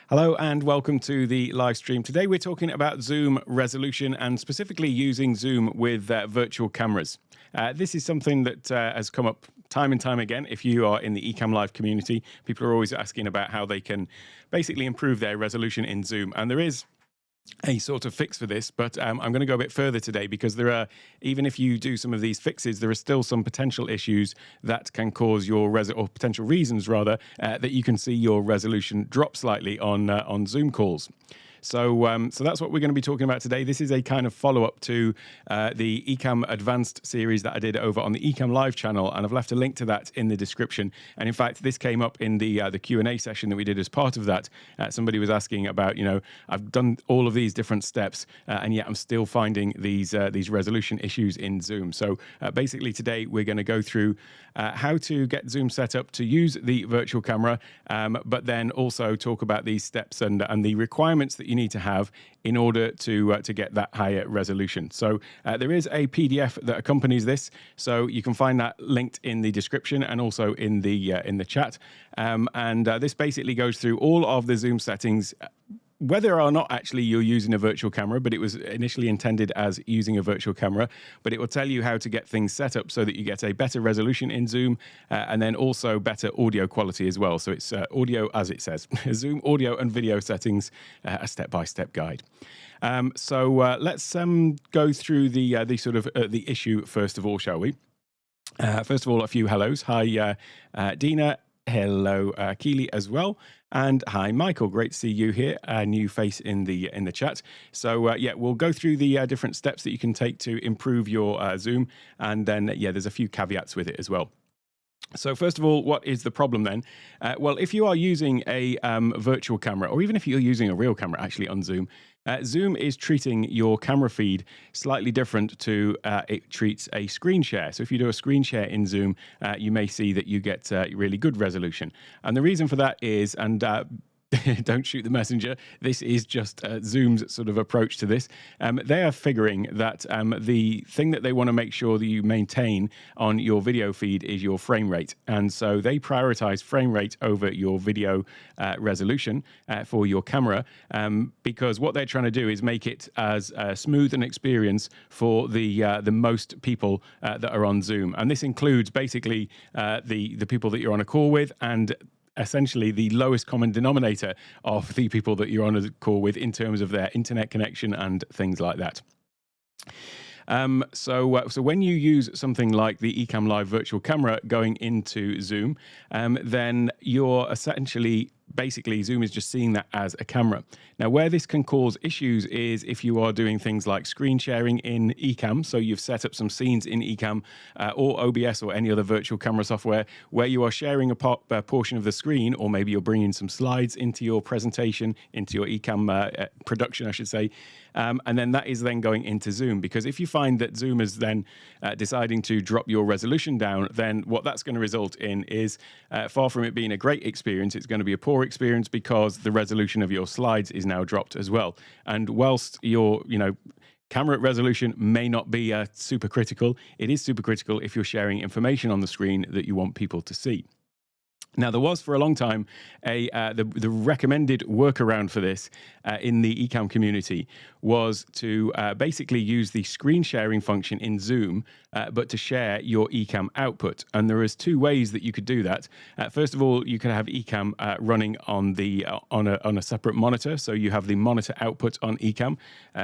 Hello and welcome to the live stream. Today we're talking about Zoom resolution and specifically using Zoom with virtual cameras. This is something that has come up time and time again. If you are in the Ecamm Live community, people are always asking about how they can basically improve their resolution in Zoom. And there is a sort of fix for this, but I'm going to go a bit further today because there are, even if you do some of these fixes, there are still some potential issues that can cause your or potential reasons rather that you can see your resolution drop slightly on Zoom calls. So that's what we're going to be talking about today. This is a kind of follow-up to the Ecamm Advanced series that I did over on the Ecamm Live channel, and I've left a link to that in the description. And in fact, this came up in the Q&A session that we did as part of that. Somebody was asking about, I've done all of these different steps, and yet I'm still finding these resolution issues in Zoom. So basically today we're going to go through how to get Zoom set up to use the virtual camera, but then also talk about these steps and the requirements that you need to have in order to get that higher resolution. So there is a PDF that accompanies this, so you can find that linked in the description and also in the chat. This basically goes through all of the Zoom settings, whether or not actually you're using a virtual camera, but it was initially intended as using a virtual camera, but it will tell you how to get things set up so that you get a better resolution in Zoom and then also better audio quality as well. So it's audio, as it says, Zoom audio and video settings, a step-by-step guide. So let's go through the sort of the issue first of all, shall we? First of all, a few hellos. Hi, Dina. Hello, Keely as well. And hi, Michael. Great to see you here. A new face in the chat. So yeah, we'll go through the different steps that you can take to improve your Zoom. And then, yeah, there's a few caveats with it as well. So first of all, what is the problem then? Well, if you are using a virtual camera, or even if you're using a real camera actually on Zoom, Zoom is treating your camera feed slightly different to it treats a screen share. So if you do a screen share in Zoom, you may see that you get really good resolution. And the reason for that is, and don't shoot the messenger, this is just Zoom's sort of approach to this. They are figuring that the thing that they want to make sure that you maintain on your video feed is your frame rate. And so they prioritize frame rate over your video resolution for your camera because what they're trying to do is make it as smooth an experience for the most people that are on Zoom. And this includes basically the people that you're on a call with and essentially the lowest common denominator of the people that you're on a call with in terms of their internet connection and things like that. So when you use something like the Ecamm Live virtual camera going into Zoom, then you're essentially basically Zoom is just seeing that as a camera. Now, where this can cause issues is if you are doing things like screen sharing in Ecamm, so you've set up some scenes in Ecamm or OBS or any other virtual camera software where you are sharing a portion of the screen, or maybe you're bringing some slides into your presentation, into your Ecamm production, I should say, and then that is then going into Zoom. Because if you find that Zoom is then deciding to drop your resolution down, then what that's going to result in is far from it being a great experience, it's going to be a poor experience because the resolution of your slides is now dropped as well. And whilst your camera resolution may not be super critical, it is super critical if you're sharing information on the screen that you want people to see. Now, there was for a long time the recommended workaround for this in the Ecamm community was to basically use the screen sharing function in Zoom, but to share your Ecamm output. And there is two ways that you could do that. First of all, you could have Ecamm running on a separate monitor, so you have the monitor output on Ecamm.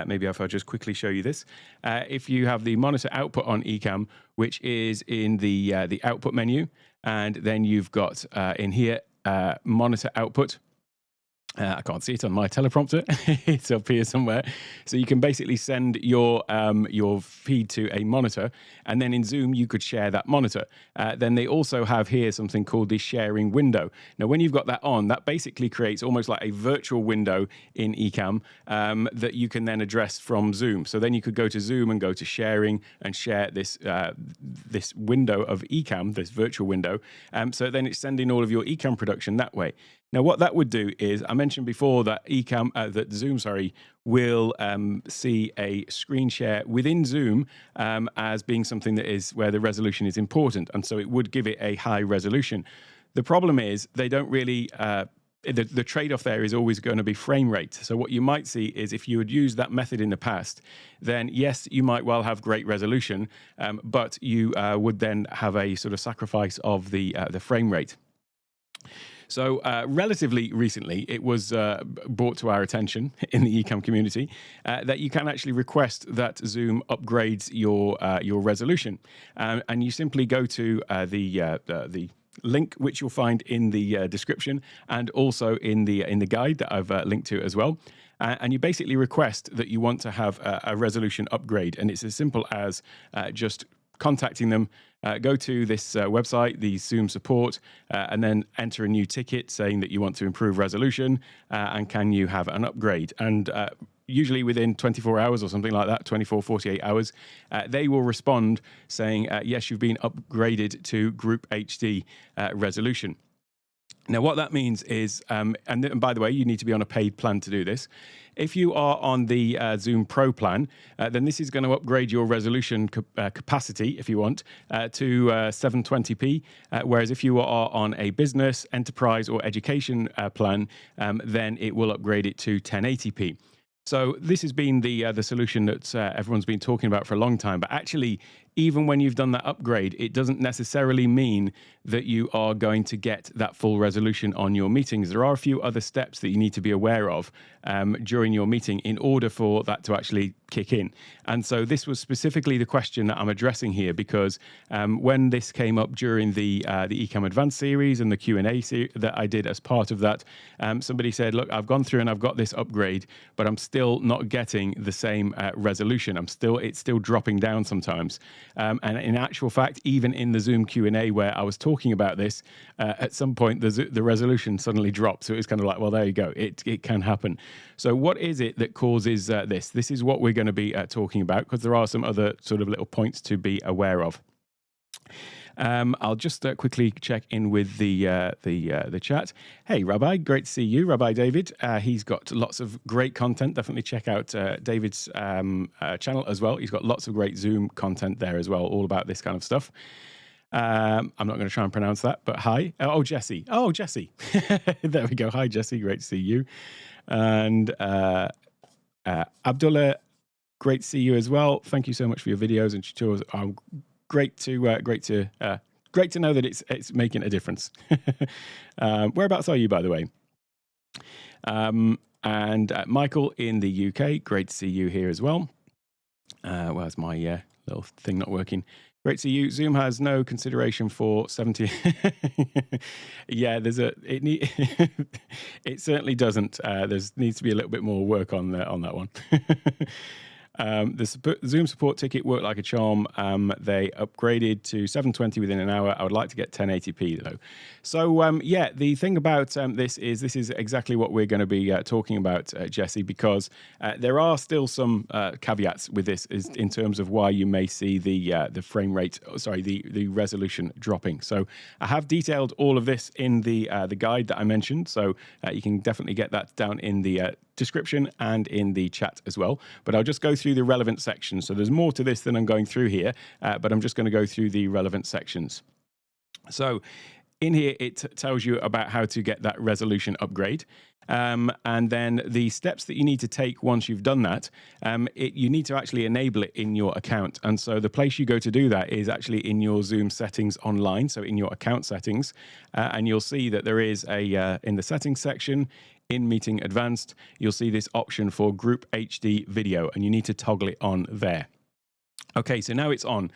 Maybe if I just quickly show you this, if you have the monitor output on Ecamm, which is in the output menu. And then you've got in here monitor output. I can't see it on my teleprompter. It's up here somewhere. So you can basically send your feed to a monitor, and then in Zoom you could share that monitor. Then they also have here something called the sharing window. Now, when you've got that on, that basically creates almost like a virtual window in Ecamm that you can then address from Zoom. So then you could go to Zoom and go to sharing and share this this window of Ecamm, this virtual window. So then it's sending all of your Ecamm production that way. Now, what that would do is, I mentioned before that that Zoom, will see a screen share within Zoom as being something that is where the resolution is important, and so it would give it a high resolution. The problem is they don't really the trade-off there is always going to be frame rate. So what you might see is if you had used that method in the past, then yes, you might well have great resolution, but you would then have a sort of sacrifice of the frame rate. So relatively recently, it was brought to our attention in the Ecamm community that you can actually request that Zoom upgrades your resolution, and you simply go to the link which you'll find in the description and also in the guide that I've linked to as well. And you basically request that you want to have a resolution upgrade, and it's as simple as just contacting them. Go to this website, the Zoom support, and then enter a new ticket saying that you want to improve resolution and can you have an upgrade. And usually within 24 hours or something like that, 24, 48 hours, they will respond saying, yes, you've been upgraded to Group HD resolution. Now, what that means is, and by the way, you need to be on a paid plan to do this. If you are on the Zoom Pro plan, then this is going to upgrade your resolution capacity, if you want, to 720p. Whereas if you are on a business, enterprise, or education plan, then it will upgrade it to 1080p. So this has been the solution that everyone's been talking about for a long time. But actually, even when you've done that upgrade, it doesn't necessarily mean that you are going to get that full resolution on your meetings. There are a few other steps that you need to be aware of during your meeting in order for that to actually kick in. And so this was specifically the question that I'm addressing here, because when this came up during the Ecamm Advanced series and the Q&A that I did as part of that, somebody said, look, I've gone through and I've got this upgrade, but I'm still not getting the same resolution. It's still dropping down sometimes. And in actual fact, even in the Zoom Q&A where I was talking about this, at some point the resolution suddenly dropped. So it's kind of like, well, there you go. It can happen. So what is it that causes this? This is what we're going to be talking about, because there are some other sort of little points to be aware of. I'll just quickly check in with the chat. Hey, Rabbi, great to see you, Rabbi David. He's got lots of great content. Definitely check out David's channel as well. He's got lots of great Zoom content there as well, all about this kind of stuff. I'm not going to try and pronounce that, but hi. Oh, Jesse. Oh, Jesse. There we go. Hi, Jesse. Great to see you. And Abdullah, great to see you as well. Thank you so much for your videos and tutorials. Great to know that it's making a difference. Whereabouts are you, by the way? And Michael in the UK, great to see you here as well. Where's my little thing not working? Great to see you. Zoom has no consideration for 70. Yeah, it certainly doesn't. There needs to be a little bit more work on that one. The Zoom support ticket worked like a charm. They upgraded to 720 within an hour. I would like to get 1080p though. So yeah, the thing about this is exactly what we're going to be talking about, Jesse, because there are still some caveats with this in terms of why you may see the frame rate, the resolution dropping. So I have detailed all of this in the guide that I mentioned. So you can definitely get that down in the description and in the chat as well. But I'll just go through the relevant sections. So there's more to this than I'm going through here, but I'm just going to go through the relevant sections. So in here, it tells you about how to get that resolution upgrade. And then the steps that you need to take once you've done that, you need to actually enable it in your account. And so the place you go to do that is actually in your Zoom settings online, so in your account settings. And you'll see that there is in the settings section, in Meeting Advanced, you'll see this option for Group HD Video, and you need to toggle it on there. Okay, so now it's on.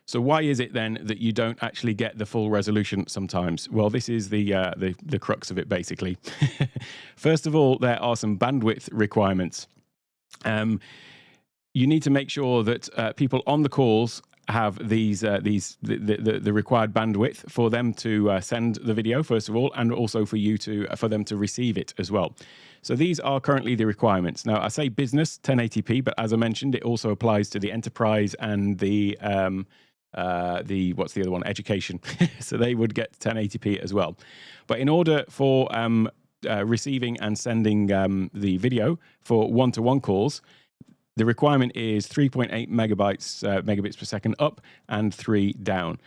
So why is it then that you don't actually get the full resolution sometimes? Well, this is the crux of it, basically. First of all, there are some bandwidth requirements. You need to make sure that people on the calls have the required bandwidth for them to send the video, first of all, and also for them to receive it as well. So these are currently the requirements. Now, I say business 1080p, but as I mentioned, it also applies to the enterprise and the what's the other one? Education. So they would get 1080p as well. But in order for receiving and sending the video for one-to-one calls, the requirement is 3.8 megabits per second up and 3 down.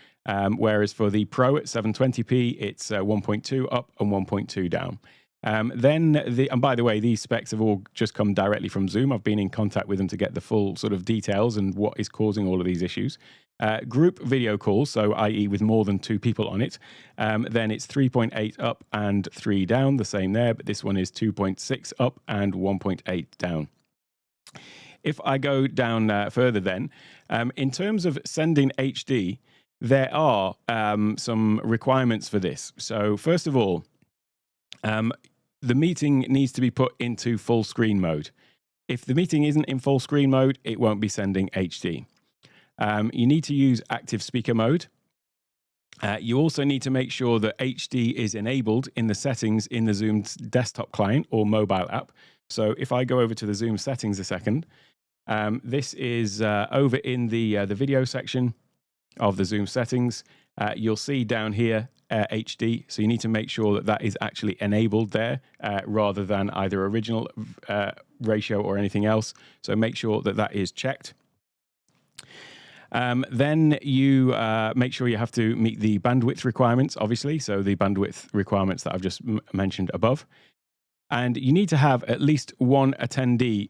Whereas for the Pro at 720p, it's 1.2 up and 1.2 down. And by the way, these specs have all just come directly from Zoom. I've been in contact with them to get the full sort of details and what is causing all of these issues. Group video calls, so i.e. with more than 2 people on it, then it's 3.8 up and 3 down, the same there, but this one is 2.6 up and 1.8 down. If I go down further then, in terms of sending HD, there are some requirements for this. So first of all, the meeting needs to be put into full screen mode. If the meeting isn't in full screen mode, it won't be sending HD. You need to use active speaker mode. You also need to make sure that HD is enabled in the settings in the Zoom desktop client or mobile app. So if I go over to the Zoom settings a second, this is over in the video section of the Zoom settings. You'll see down here HD, so you need to make sure that that is actually enabled there rather than either original ratio or anything else. So make sure that that is checked. Then you make sure you have to meet the bandwidth requirements, obviously, so the bandwidth requirements that I've just mentioned above. And you need to have at least one attendee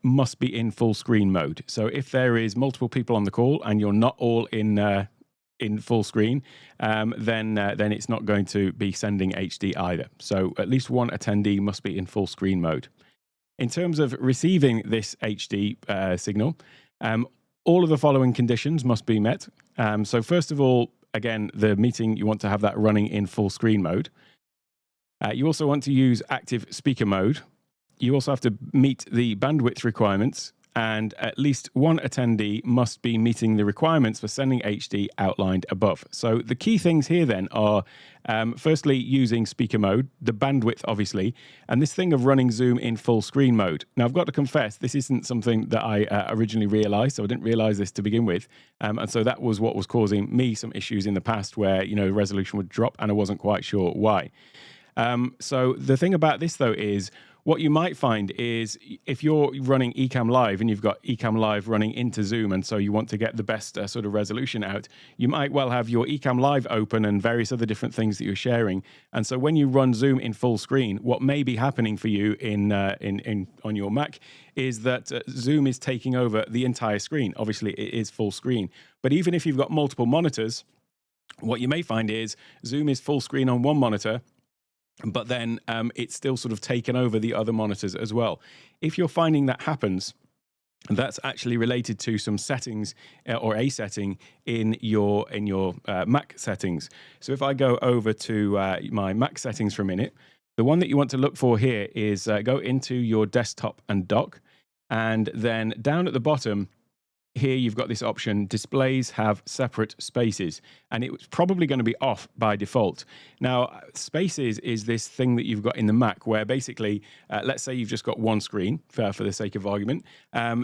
must be in full screen mode. So if there is multiple people on the call and you're not all in full screen, then it's not going to be sending HD either. So at least one attendee must be in full screen mode. In terms of receiving this HD signal, all of the following conditions must be met. So first of all, again, the meeting, you want to have that running in full screen mode. You also want to use active speaker mode. You also have to meet the bandwidth requirements, and at least one attendee must be meeting the requirements for sending HD outlined above. So the key things here then are, firstly, using speaker mode, the bandwidth, obviously, and this thing of running Zoom in full screen mode. Now, I've got to confess, this isn't something that I originally realized, so I didn't realize this to begin with. And so that was what was causing me some issues in the past where, the resolution would drop and I wasn't quite sure why. So the thing about this, though, is what you might find is if you're running Ecamm Live and you've got Ecamm Live running into Zoom, and so you want to get the best sort of resolution out, you might well have your Ecamm Live open and various other different things that you're sharing. And so when you run Zoom in full screen, what may be happening for you on your Mac is that Zoom is taking over the entire screen. Obviously, it is full screen. But even if you've got multiple monitors, what you may find is Zoom is full screen on one monitor, but then it's still sort of taken over the other monitors as well. If you're finding that happens, that's actually related to some settings or a setting in your Mac settings. So if I go over to my Mac settings for a minute, the one that you want to look for here is go into your desktop and dock, and then down at the bottom, here you've got this option, displays have separate spaces, and it's probably going to be off by default. Now, spaces is this thing that you've got in the Mac where basically, let's say you've just got one screen for the sake of argument,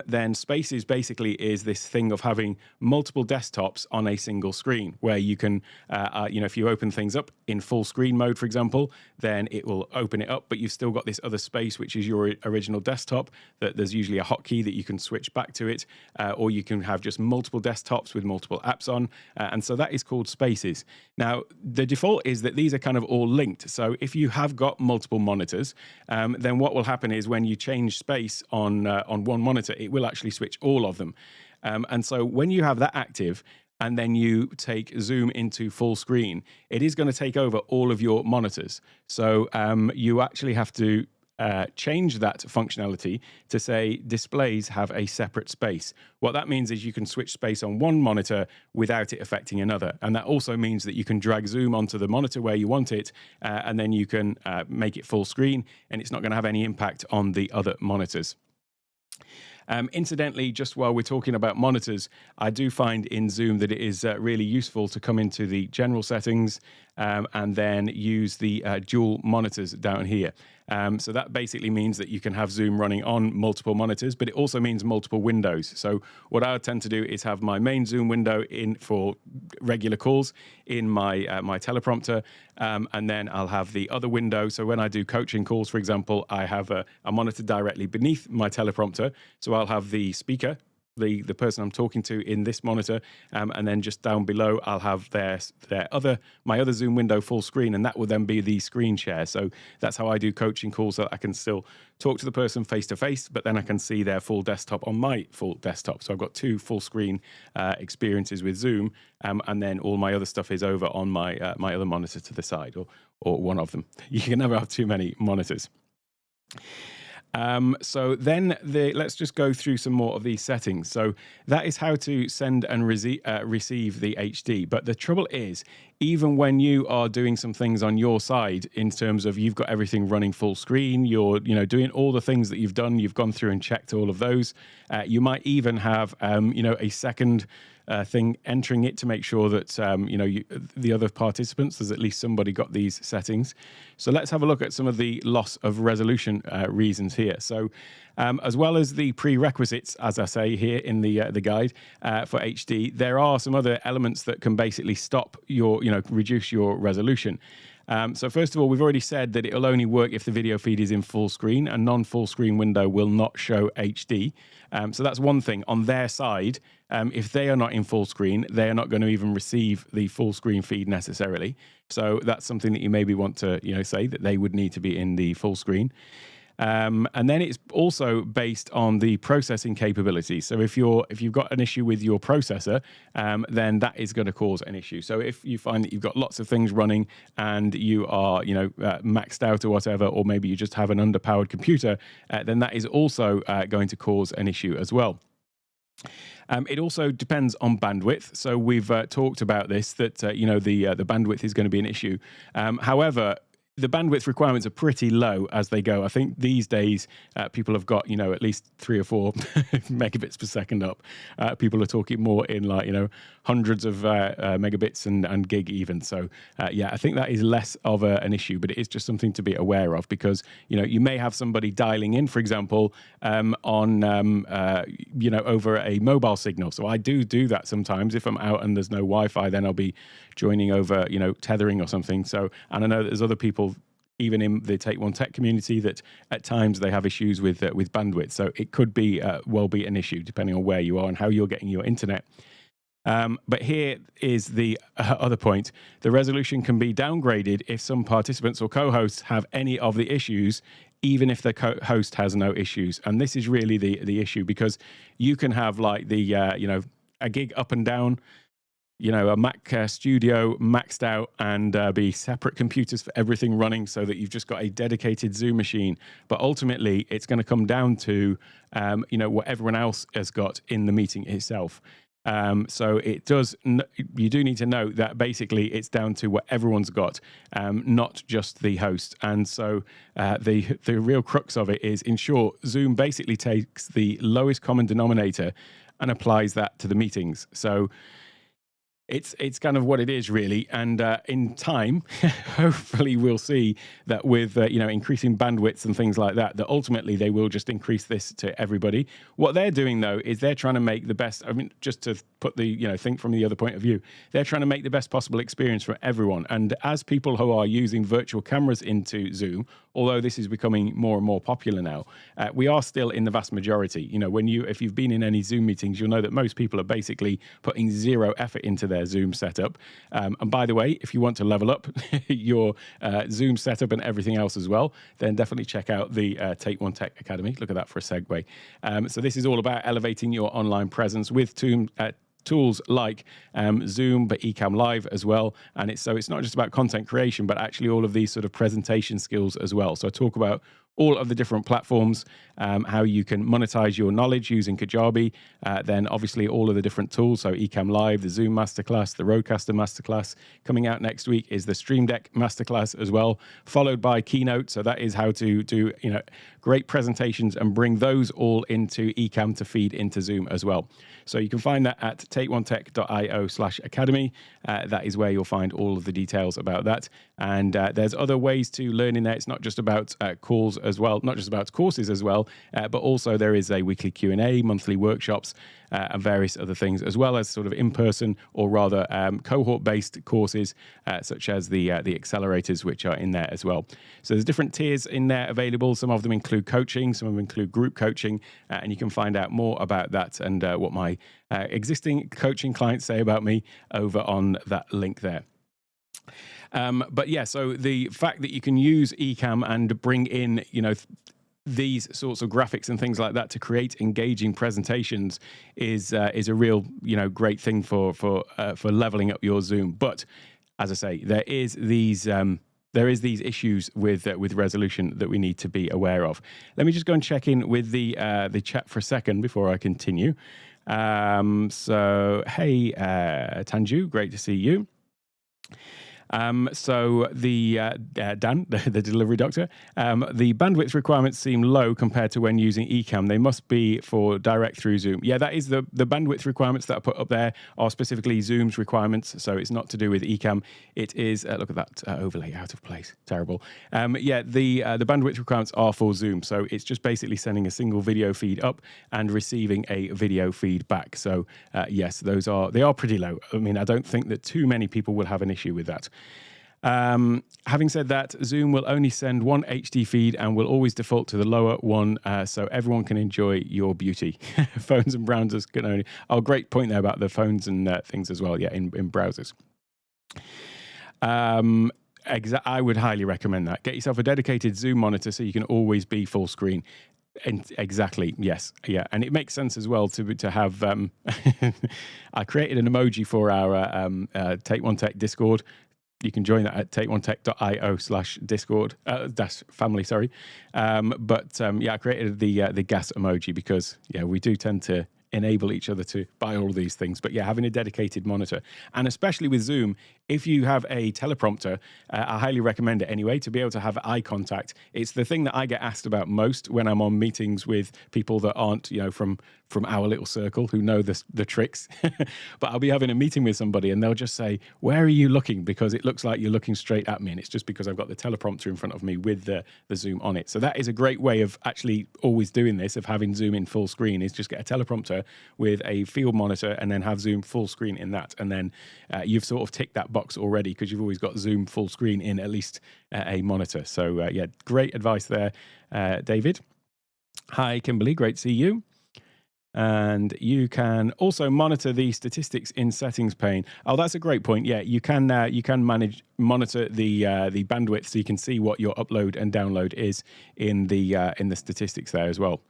then spaces basically is this thing of having multiple desktops on a single screen where you can, if you open things up in full screen mode, for example, then it will open it up, but you've still got this other space, which is your original desktop, that there's usually a hotkey that you can switch back to it, or you can have just multiple desktops with multiple apps on, and so that is called spaces. Now, the default is that these are kind of all linked. So if you have got multiple monitors, then what will happen is when you change space on one monitor, it will actually switch all of them. And so when you have that active, and then you take Zoom into full screen, it is going to take over all of your monitors. So you actually have to change that functionality to say displays have a separate space. What that means is you can switch space on one monitor without it affecting another. And that also means that you can drag Zoom onto the monitor where you want it, and then you can make it full screen, and it's not going to have any impact on the other monitors. Incidentally, just while we're talking about monitors, I do find in Zoom that it is really useful to come into the general settings and then use the dual monitors down here. So that basically means that you can have Zoom running on multiple monitors, but it also means multiple windows. So what I would tend to do is have my main Zoom window in for regular calls in my my teleprompter, and then I'll have the other window. So when I do coaching calls, for example, I have a monitor directly beneath my teleprompter. So I'll have the speaker the person I'm talking to in this monitor, and then just down below I'll have my other Zoom window full screen, and that will then be the screen share. So that's how I do coaching calls, so that I can still talk to the person face to face, but then I can see their full desktop on my full desktop. So I've got two full screen experiences with Zoom, and then all my other stuff is over on my other monitor to the side, or one of them. You can never have too many monitors. So then let's just go through some more of these settings. So that is how to send and receive the HD. But the trouble is, even when you are doing some things on your side, in terms of you've got everything running full screen, you're doing all the things that you've done, you've gone through and checked all of those. You might even have a second thing entering it to make sure that the other participants, there's at least somebody got these settings. So let's have a look at some of the loss of resolution reasons here. So as well as the prerequisites, as I say here in the guide for HD, there are some other elements that can basically stop reduce your resolution. So first of all, we've already said that it'll only work if the video feed is in full screen. A non-full screen window will not show HD. So that's one thing on their side. If they are not in full screen, they are not going to even receive the full screen feed necessarily. So that's something that you maybe want to say that they would need to be in the full screen. And then it's also based on the processing capability. So if you've got an issue with your processor, then that is going to cause an issue. So if you find that you've got lots of things running and you are maxed out or whatever, or maybe you just have an underpowered computer, then that is also going to cause an issue as well. It also depends on bandwidth. So we've talked about this, that the bandwidth is going to be an issue. However, the bandwidth requirements are pretty low as they go. I think these days people have got at least 3 or 4 megabits per second up. People are talking more in hundreds of megabits and gig even. So I think that is less of an issue, but it is just something to be aware of, because you may have somebody dialing in, for example, on over a mobile signal. So I do that sometimes. If I'm out and there's no Wi-Fi, then I'll be joining over tethering or something. So, and I know that there's other people even in the Take One Tech community that at times they have issues with bandwidth. So it could be well be an issue depending on where you are and how you're getting your internet. But here is the other point. The resolution can be downgraded if some participants or co-hosts have any of the issues, even if the host has no issues. And this is really the issue, because you can have like a gig up and down, a Mac Studio maxed out, and be separate computers for everything running, so that you've just got a dedicated Zoom machine. But ultimately, it's going to come down to, what everyone else has got in the meeting itself. So you do need to know that basically it's down to what everyone's got, not just the host. And so the real crux of it is, in short, Zoom basically takes the lowest common denominator and applies that to the meetings. So it's kind of what it is, really. And in time, hopefully we'll see that with increasing bandwidths and things like that, that ultimately they will just increase this to everybody. What they're doing, though, is they're trying to make the best. I mean, just to put think from the other point of view, they're trying to make the best possible experience for everyone. And as people who are using virtual cameras into Zoom, although this is becoming more and more popular now, we are still in the vast majority. If you've been in any Zoom meetings, you'll know that most people are basically putting zero effort into their Zoom setup. And by the way, if you want to level up your Zoom setup and everything else as well, then definitely check out the Take One Tech Academy. Look at that for a segue. So this is all about elevating your online presence with tools like Zoom, but Ecamm Live as well. And it's not just about content creation, but actually all of these sort of presentation skills as well. So I talk about all of the different platforms, how you can monetize your knowledge using Kajabi, then obviously all of the different tools, so Ecamm Live, the Zoom Masterclass, the Rodecaster Masterclass. Coming out next week is the Stream Deck Masterclass as well, followed by Keynote. So that is how to do great presentations and bring those all into Ecamm to feed into Zoom as well. So you can find that at takeonetech.io/academy. That is where you'll find all of the details about that. And there's other ways to learn in there. It's not just about calls as well, not just about courses as well, but also there is a weekly Q&A, monthly workshops, and various other things, as well as sort of in-person or rather cohort-based courses, such as the accelerators, which are in there as well. So there's different tiers in there available. Some of them include coaching, some of them include group coaching, and you can find out more about that and what my existing coaching clients say about me over on that link there. But yeah, so the fact that you can use Ecamm and bring in, these sorts of graphics and things like that to create engaging presentations is a real, great thing for leveling up your Zoom. But as I say, there is these issues with resolution that we need to be aware of. Let me just go and check in with the chat for a second before I continue. So hey, Tanju, great to see you. So the Dan, the delivery doctor, the bandwidth requirements seem low compared to when using Ecamm. They must be for direct through Zoom. Yeah, that is the bandwidth requirements that are put up there are specifically Zoom's requirements. So it's not to do with Ecamm. It is, look at that overlay out of place. Terrible. Yeah, the bandwidth requirements are for Zoom. So it's just basically sending a single video feed up and receiving a video feed back. So yes, they are pretty low. I mean, I don't think that too many people will have an issue with that. Having said that, Zoom will only send one HD feed and will always default to the lower one, so everyone can enjoy your beauty. Phones and browsers can only... Oh, great point there about the phones and things as well, yeah, in browsers. I would highly recommend that. Get yourself a dedicated Zoom monitor so you can always be full screen. And exactly, yes, yeah, and it makes sense as well to have. I created an emoji for our Take One Tech Discord. You can join that at takeonetech.io/discord family. Sorry, yeah, I created the gas emoji because we do tend to enable each other to buy all these things. But yeah, having a dedicated monitor, and especially with Zoom, if you have a teleprompter, I highly recommend it anyway, to be able to have eye contact. It's the thing that I get asked about most when I'm on meetings with people that aren't, from our little circle who know the tricks. But I'll be having a meeting with somebody and they'll just say, where are you looking? Because it looks like you're looking straight at me. And it's just because I've got the teleprompter in front of me with the Zoom on it. So that is a great way of actually always doing this, of having Zoom in full screen, is just get a teleprompter with a field monitor and then have Zoom full screen in that. And then you've sort of ticked that box already because you've always got Zoom full screen in at least a monitor. So yeah, great advice there, David. Hi, Kimberly, great to see you. And you can also monitor the statistics in settings pane. Oh, that's a great point. Yeah, you can monitor the bandwidth, so you can see what your upload and download is in the statistics there as well.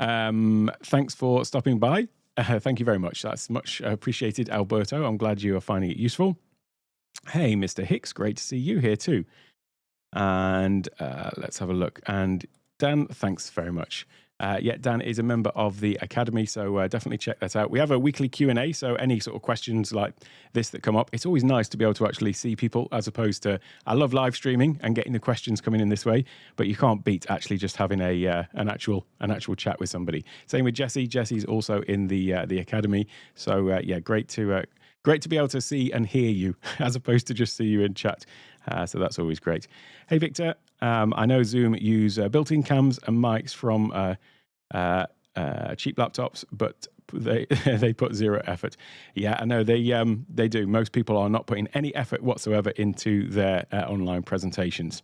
Thanks for stopping by. Thank you very much. That's much appreciated, Alberto. I'm glad you are finding it useful. Hey, Mr. Hicks, great to see you here too. And let's have a look. And Dan, thanks very much. Yeah, Dan is a member of the Academy, so definitely check that out. We have a weekly Q&A, so any sort of questions like this that come up, it's always nice to be able to actually see people, as opposed to, I love live streaming and getting the questions coming in this way, but you can't beat actually just having an actual chat with somebody. Same with Jesse. Jesse's also in the Academy, so yeah, great to be able to see and hear you as opposed to just see you in chat. So that's always great. Hey, Victor, I know Zoom use built-in cams and mics from cheap laptops, but they put zero effort. Yeah, I know they do. Most people are not putting any effort whatsoever into their online presentations.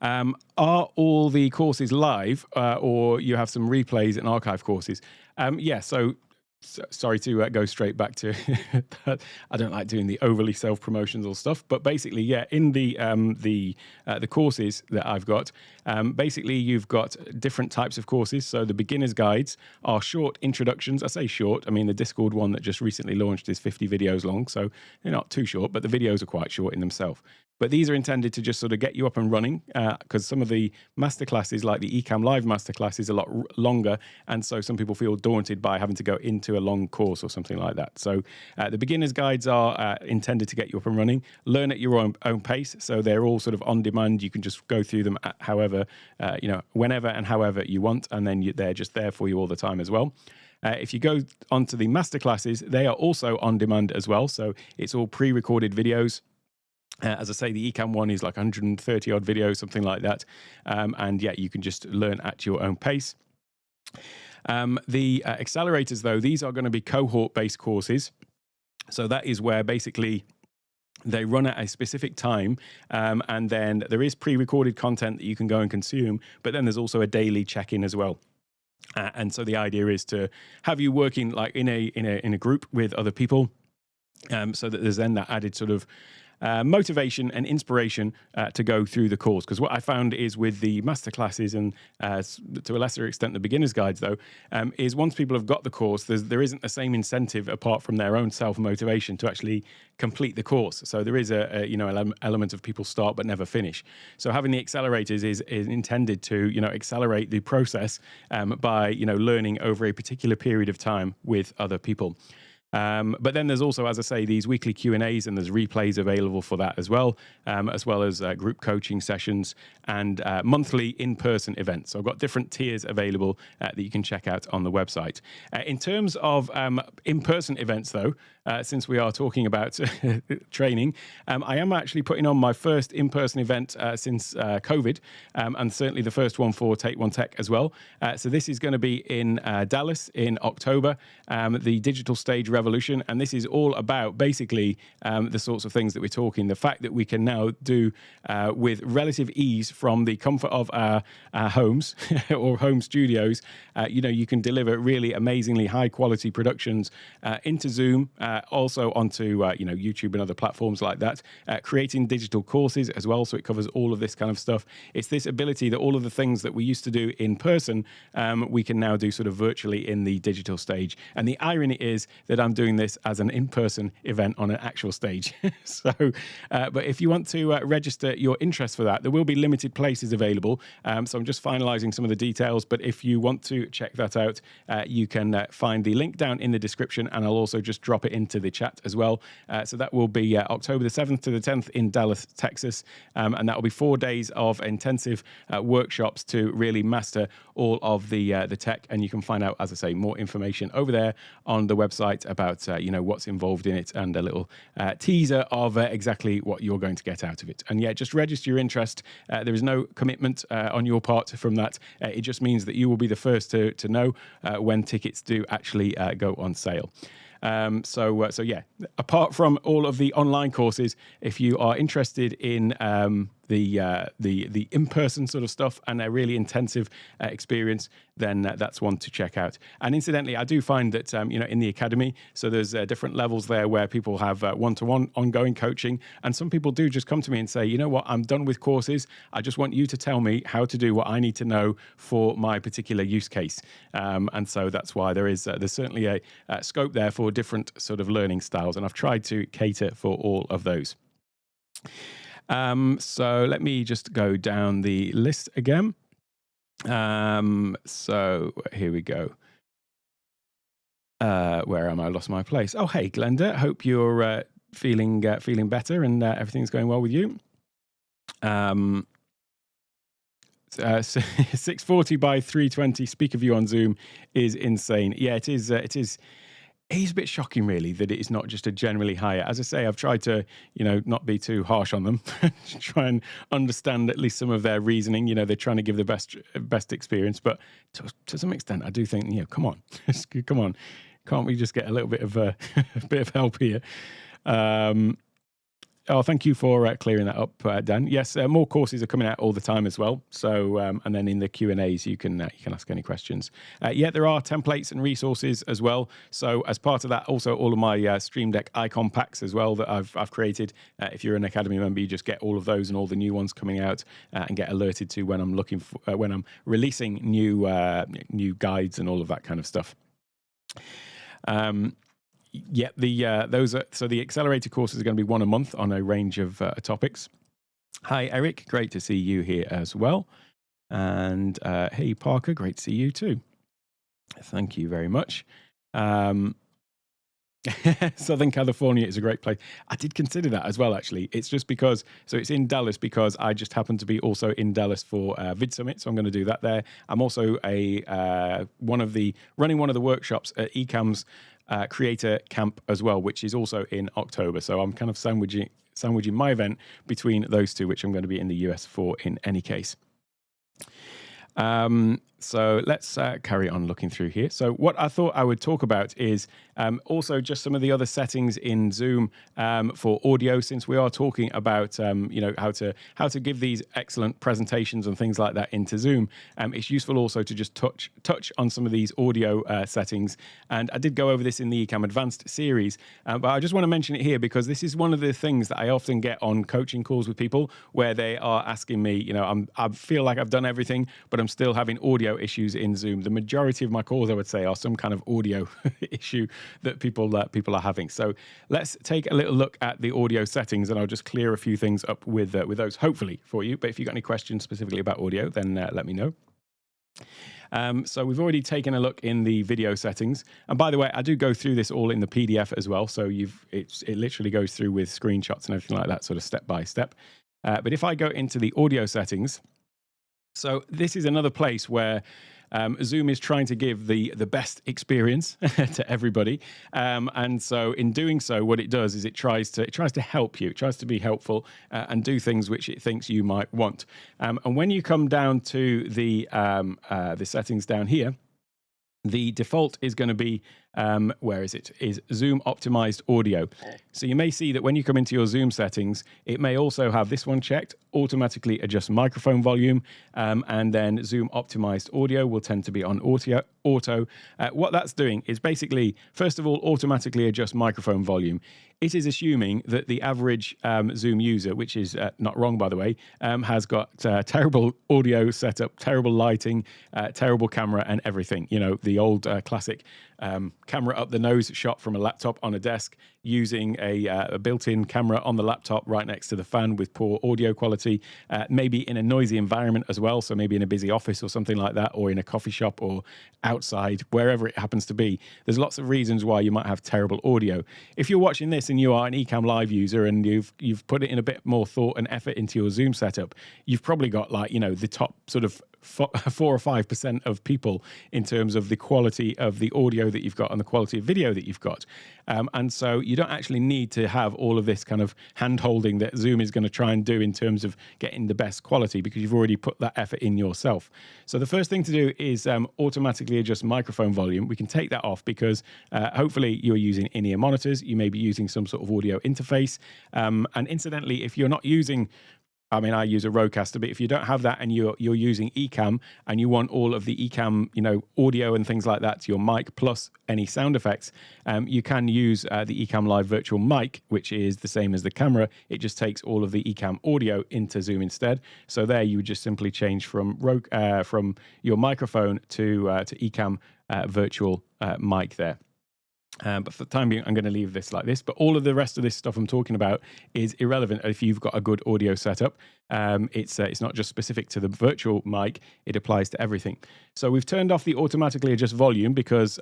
Are all the courses live, or you have some replays and archive courses? Yeah, so sorry to go straight back to that. I don't like doing the overly self-promotional stuff, but basically, yeah, in the courses that I've got, basically you've got different types of courses. So the beginner's guides are short introductions. I say short, I mean the Discord one that just recently launched is 50 videos long, so they're not too short, but the videos are quite short in themselves. But these are intended to just sort of get you up and running, because some of the masterclasses, like the Ecamm Live masterclass, is a lot longer, and so some people feel daunted by having to go into a long course or something like that. So the beginner's guides are intended to get you up and running. Learn at your own pace, so they're all sort of on demand. You can just go through them however, whenever and however you want, and then they're just there for you all the time as well. If you go onto the masterclasses, they are also on demand as well. So it's all pre-recorded videos. As I say, the Ecamm one is like 130 odd videos, something like that. And yeah, you can just learn at your own pace. The accelerators, though, these are going to be cohort-based courses. So that is where basically they run at a specific time, and then there is pre-recorded content that you can go and consume, but then there's also a daily check-in as well. And so the idea is to have you working like in a group with other people, so that there's then that added sort of motivation and inspiration to go through the course. Because what I found is with the masterclasses and to a lesser extent the beginner's guides, though, is once people have got the course, there isn't the same incentive apart from their own self-motivation to actually complete the course. So there is an element of people start but never finish. So having the accelerators is intended to accelerate the process by learning over a particular period of time with other people. But then there's also, as I say, these weekly Q&As, and there's replays available for that as well as group coaching sessions and monthly in-person events. So I've got different tiers available that you can check out on the website. In terms of in-person events, though, since we are talking about training, I am actually putting on my first in-person event since COVID, and certainly the first one for Take One Tech as well. So this is going to be in Dallas in October, the Digital Stage Revolution, and this is all about basically the sorts of things that we're talking. The fact that we can now do with relative ease from the comfort of our homes or home studios. You can deliver really amazingly high quality productions into Zoom, also onto YouTube and other platforms like that, creating digital courses as well. So it covers all of this kind of stuff. It's this ability that all of the things that we used to do in person, we can now do sort of virtually in the digital stage. And the irony is that I'm doing this as an in-person event on an actual stage. But if you want to register your interest for that, there will be limited places available. So I'm just finalizing some of the details. But if you want to check that out, you can find the link down in the description, and I'll also just drop it into the chat as well. So that will be October the 7th to the 10th in Dallas, Texas. And that will be 4 days of intensive workshops to really master all of the tech. And you can find out, as I say, more information over there on the website about what's involved in it, and a little teaser of exactly what you're going to get out of it. And yeah, just register your interest. There is no commitment on your part from that. It just means that you will be the first to know when tickets do actually go on sale. So yeah, apart from all of the online courses, if you are interested in the in-person sort of stuff and a really intensive experience, then that's one to check out. And incidentally, I do find that in the academy, so there's different levels there where people have one-to-one ongoing coaching, and some people do just come to me and say, you know what, I'm done with courses. I just want you to tell me how to do what I need to know for my particular use case. And so that's why there's certainly a scope there for different sort of learning styles, and I've tried to cater for all of those. So let me just go down the list again. So here we go. Where am I? Lost my place. Oh, hey, Glenda. Hope you're feeling better and everything's going well with you. 640 by 320 speaker view on Zoom is insane. Yeah, it is. It is a bit shocking, really, that it is not just a generally higher. As I say, I've tried to, not be too harsh on them, try and understand at least some of their reasoning. They're trying to give the best experience, but to some extent, I do think, come on, come on, can't we just get a little bit of a bit of help here? Oh, thank you for clearing that up, Dan. Yes, more courses are coming out all the time as well. So, and then in the Q&As, you can ask any questions. Yeah, there are templates and resources as well. So, as part of that, also all of my Stream Deck icon packs as well that I've created. If you're an Academy member, you just get all of those and all the new ones coming out, and get alerted to when I'm when I'm releasing new guides and all of that kind of stuff. Yeah, so the accelerator courses are going to be one a month on a range of topics. Hi, Eric. Great to see you here as well. And hey, Parker. Great to see you too. Thank you very much. Southern California is a great place. I did consider that as well, actually. It's just because, so it's in Dallas because I just happen to be also in Dallas for Vid Summit, so I'm going to do that there. I'm also running one of the workshops at Ecamm's Creator Camp as well, which is also in October. So I'm kind of sandwiching my event between those two, which I'm going to be in the US for in any case. So let's carry on looking through here. So what I thought I would talk about is also just some of the other settings in Zoom for audio, since we are talking about how to give these excellent presentations and things like that into Zoom. It's useful also to just touch on some of these audio settings. And I did go over this in the Ecamm Advanced series, but I just want to mention it here because this is one of the things that I often get on coaching calls with people where they are asking me, I feel like I've done everything, but I'm still having audio issues in Zoom. The majority of my calls, I would say, are some kind of audio issue that people are having. So let's take a little look at the audio settings, and I'll just clear a few things up with those, hopefully, for you. But if you've got any questions specifically about audio, then let me know. So we've already taken a look in the video settings. And by the way, I do go through this all in the PDF as well. So it literally goes through with screenshots and everything like that, sort of step by step. But if I go into the audio settings, so this is another place where Zoom is trying to give the best experience to everybody, and so in doing so, what it does is it tries to help you. It tries to be helpful and do things which it thinks you might want. And when you come down to the settings down here, the default is going to be, is Zoom optimized audio. So you may see that when you come into your Zoom settings, it may also have this one checked, automatically adjust microphone volume, and then Zoom optimized audio will tend to be on auto. What that's doing is basically, first of all, automatically adjust microphone volume. It is assuming that the average Zoom user, which is not wrong, by the way, has got terrible audio setup, terrible lighting, terrible camera and everything. The old classic camera up the nose shot from a laptop on a desk, using a built-in camera on the laptop right next to the fan with poor audio quality, maybe in a noisy environment as well, so maybe in a busy office or something like that, or in a coffee shop or outside, wherever it happens to be. There's lots of reasons why you might have terrible audio. If you're watching this and you are an Ecamm Live user and you've put it in a bit more thought and effort into your Zoom setup, you've probably got the top sort of 4 or 5% of people in terms of the quality of the audio that you've got and the quality of video that you've got. And so you don't actually need to have all of this kind of hand-holding that Zoom is going to try and do in terms of getting the best quality, because you've already put that effort in yourself. So the first thing to do is automatically adjust microphone volume. We can take that off because hopefully you're using in-ear monitors. You may be using some sort of audio interface. And incidentally, if you're not using... I use a Rodecaster, but if you don't have that and you're using Ecamm and you want all of the Ecamm, audio and things like that to your mic plus any sound effects, you can use the Ecamm Live Virtual Mic, which is the same as the camera. It just takes all of the Ecamm audio into Zoom instead. So there, you would just simply change from your microphone to Ecamm Virtual Mic there. But for the time being, I'm going to leave this like this. But all of the rest of this stuff I'm talking about is irrelevant if you've got a good audio setup. It's not just specific to the virtual mic. It applies to everything. So we've turned off the automatically adjust volume because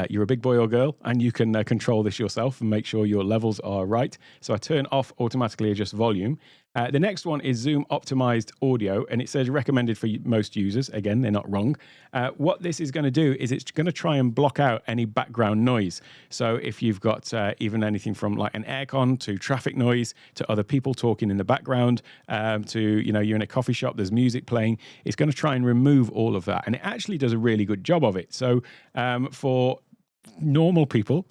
you're a big boy or girl and you can control this yourself and make sure your levels are right. So I turn off automatically adjust volume. The next one is Zoom optimized audio, and it says recommended for most users. Again, they're not wrong. What this is going to do is it's going to try and block out any background noise. So if you've got even anything from like an aircon to traffic noise to other people talking in the background, to you're in a coffee shop, there's music playing, it's going to try and remove all of that, and it actually does a really good job of it. So for normal people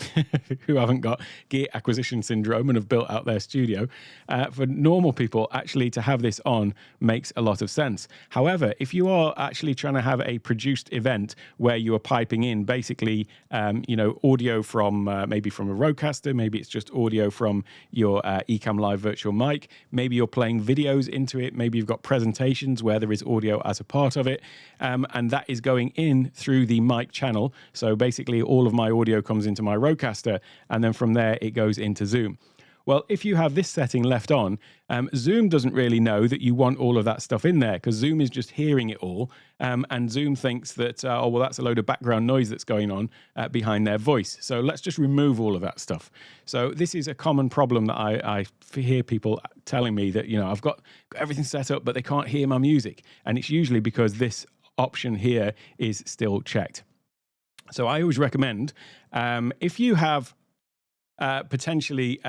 who haven't got gear acquisition syndrome and have built out their studio, for normal people, actually to have this on makes a lot of sense. However, if you are actually trying to have a produced event where you are piping in basically audio from maybe from a Rodecaster, maybe it's just audio from your Ecamm Live Virtual Mic, maybe you're playing videos into it, maybe you've got presentations where there is audio as a part of it, and that is going in through the mic channel. So basically all of my audio comes into my Rodecaster, and then from there it goes into Zoom. Well, if you have this setting left on, Zoom doesn't really know that you want all of that stuff in there, because Zoom is just hearing it all, and Zoom thinks that, that's a load of background noise that's going on behind their voice. So let's just remove all of that stuff. So this is a common problem that I hear people telling me that, I've got everything set up, but they can't hear my music. And it's usually because this option here is still checked. So I always recommend, if you have potentially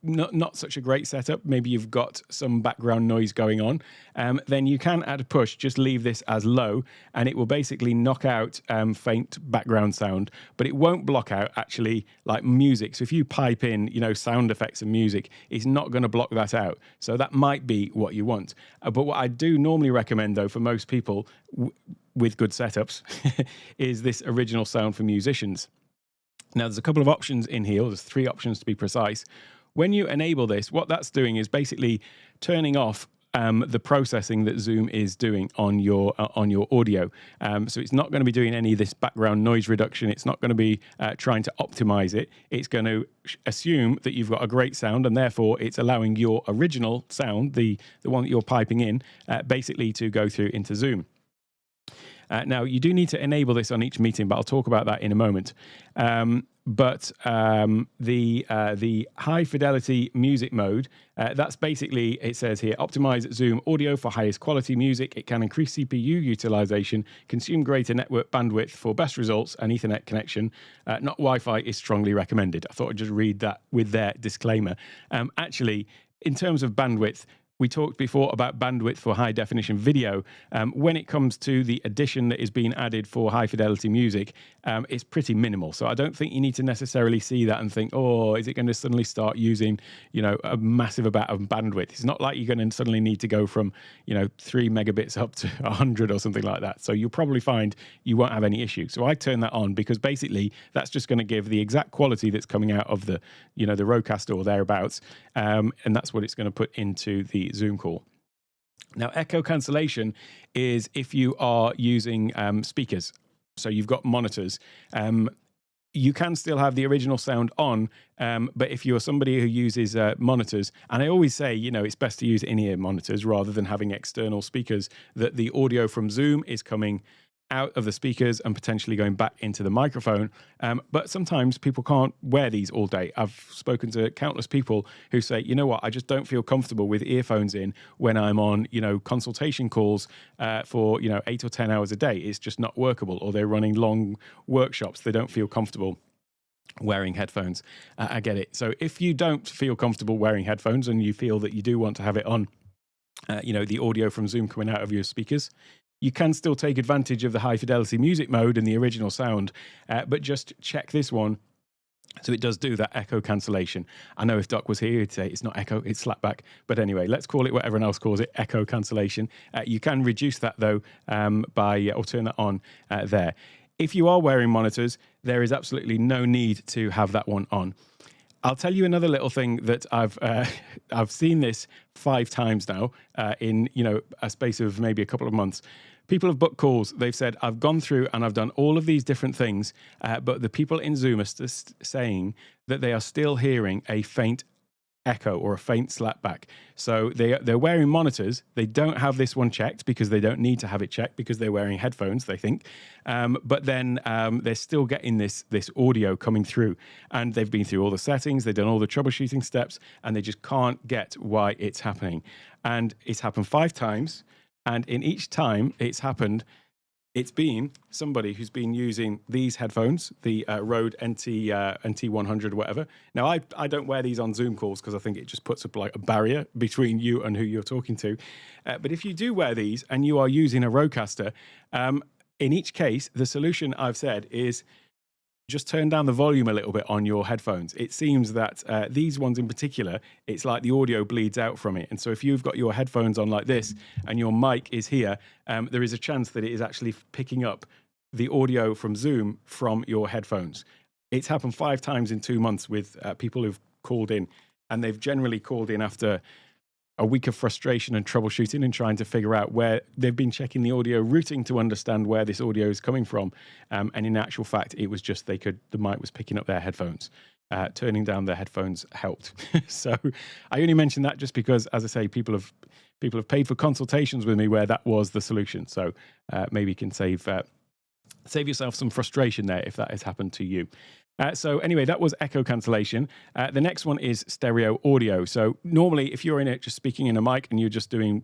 not such a great setup, maybe you've got some background noise going on, then you can at a push just leave this as low, and it will basically knock out faint background sound, but it won't block out actually like music. So if you pipe in sound effects and music, it's not going to block that out. So that might be what you want. But what I do normally recommend, though, for most people with good setups is this original sound for musicians. Now, there's a couple of options in here. There's 3 options to be precise. When you enable this, what that's doing is basically turning off the processing that Zoom is doing on your audio. So it's not going to be doing any of this background noise reduction. It's not going to be trying to optimize it. It's going to assume that you've got a great sound, and therefore it's allowing your original sound, the one that you're piping in, basically to go through into Zoom. Now, you do need to enable this on each meeting, but I'll talk about that in a moment. But the high fidelity music mode, that's basically, it says here, optimize Zoom audio for highest quality music. It can increase CPU utilization, consume greater network bandwidth for best results, and Ethernet connection. Not Wi-Fi is strongly recommended. I thought I'd just read that with their disclaimer. Actually, in terms of bandwidth, we talked before about bandwidth for high definition video. When it comes to the addition that is being added for high fidelity music, it's pretty minimal. So I don't think you need to necessarily see that and think, oh, is it going to suddenly start using, a massive amount of bandwidth? It's not like you're going to suddenly need to go from, 3 megabits up to 100 or something like that. So you'll probably find you won't have any issue. So I turn that on because basically that's just going to give the exact quality that's coming out of the, the Rodecaster or thereabouts. And that's what it's going to put into the Zoom call. Now, echo cancellation is if you are using speakers. So you've got monitors. You can still have the original sound on, but if you're somebody who uses monitors, and I always say, it's best to use in-ear monitors rather than having external speakers, that the audio from Zoom is coming out of the speakers and potentially going back into the microphone. But sometimes people can't wear these all day. I've spoken to countless people who say, you know what, I just don't feel comfortable with earphones in when I'm on, consultation calls for, 8 or 10 hours a day. It's just not workable, or they're running long workshops. They don't feel comfortable wearing headphones. I get it. So if you don't feel comfortable wearing headphones and you feel that you do want to have it on, the audio from Zoom coming out of your speakers, you can still take advantage of the high fidelity music mode and the original sound, but just check this one. So it does do that echo cancellation. I know if Doc was here, he'd say it's not echo, it's slapback. But anyway, let's call it what everyone else calls it, echo cancellation. You can reduce that though or turn that on there. If you are wearing monitors, there is absolutely no need to have that one on. I'll tell you another little thing that I've seen this 5 times now in a space of maybe a couple of months. People have booked calls. They've said, I've gone through and I've done all of these different things, but the people in Zoom are saying that they are still hearing a faint echo or a faint slapback. So they're wearing monitors. They don't have this one checked because they don't need to have it checked because they're wearing headphones, they think. But then they're still getting this audio coming through, and they've been through all the settings, they've done all the troubleshooting steps, and they just can't get why it's happening. And it's happened 5 times, and in each time it's happened, it's been somebody who's been using these headphones, the Rode NT100 or whatever. Now, I don't wear these on Zoom calls because I think it just puts up like a barrier between you and who you're talking to. But if you do wear these and you are using a Rodecaster, in each case, the solution I've said is just turn down the volume a little bit on your headphones. It seems that these ones in particular, it's like the audio bleeds out from it. And so if you've got your headphones on like this and your mic is here, there is a chance that it is actually picking up the audio from Zoom from your headphones. It's happened 5 times in 2 months with people who've called in, and they've generally called in after a week of frustration and troubleshooting and trying to figure out where they've been checking the audio routing to understand where this audio is coming from. And in actual fact, it was just the mic was picking up their headphones. Turning down their headphones helped. So I only mention that just because, as I say, people have paid for consultations with me where that was the solution. So maybe you can save yourself some frustration there if that has happened to you. So anyway, that was echo cancellation. The next one is stereo audio. So normally, if you're in it just speaking in a mic and you're just doing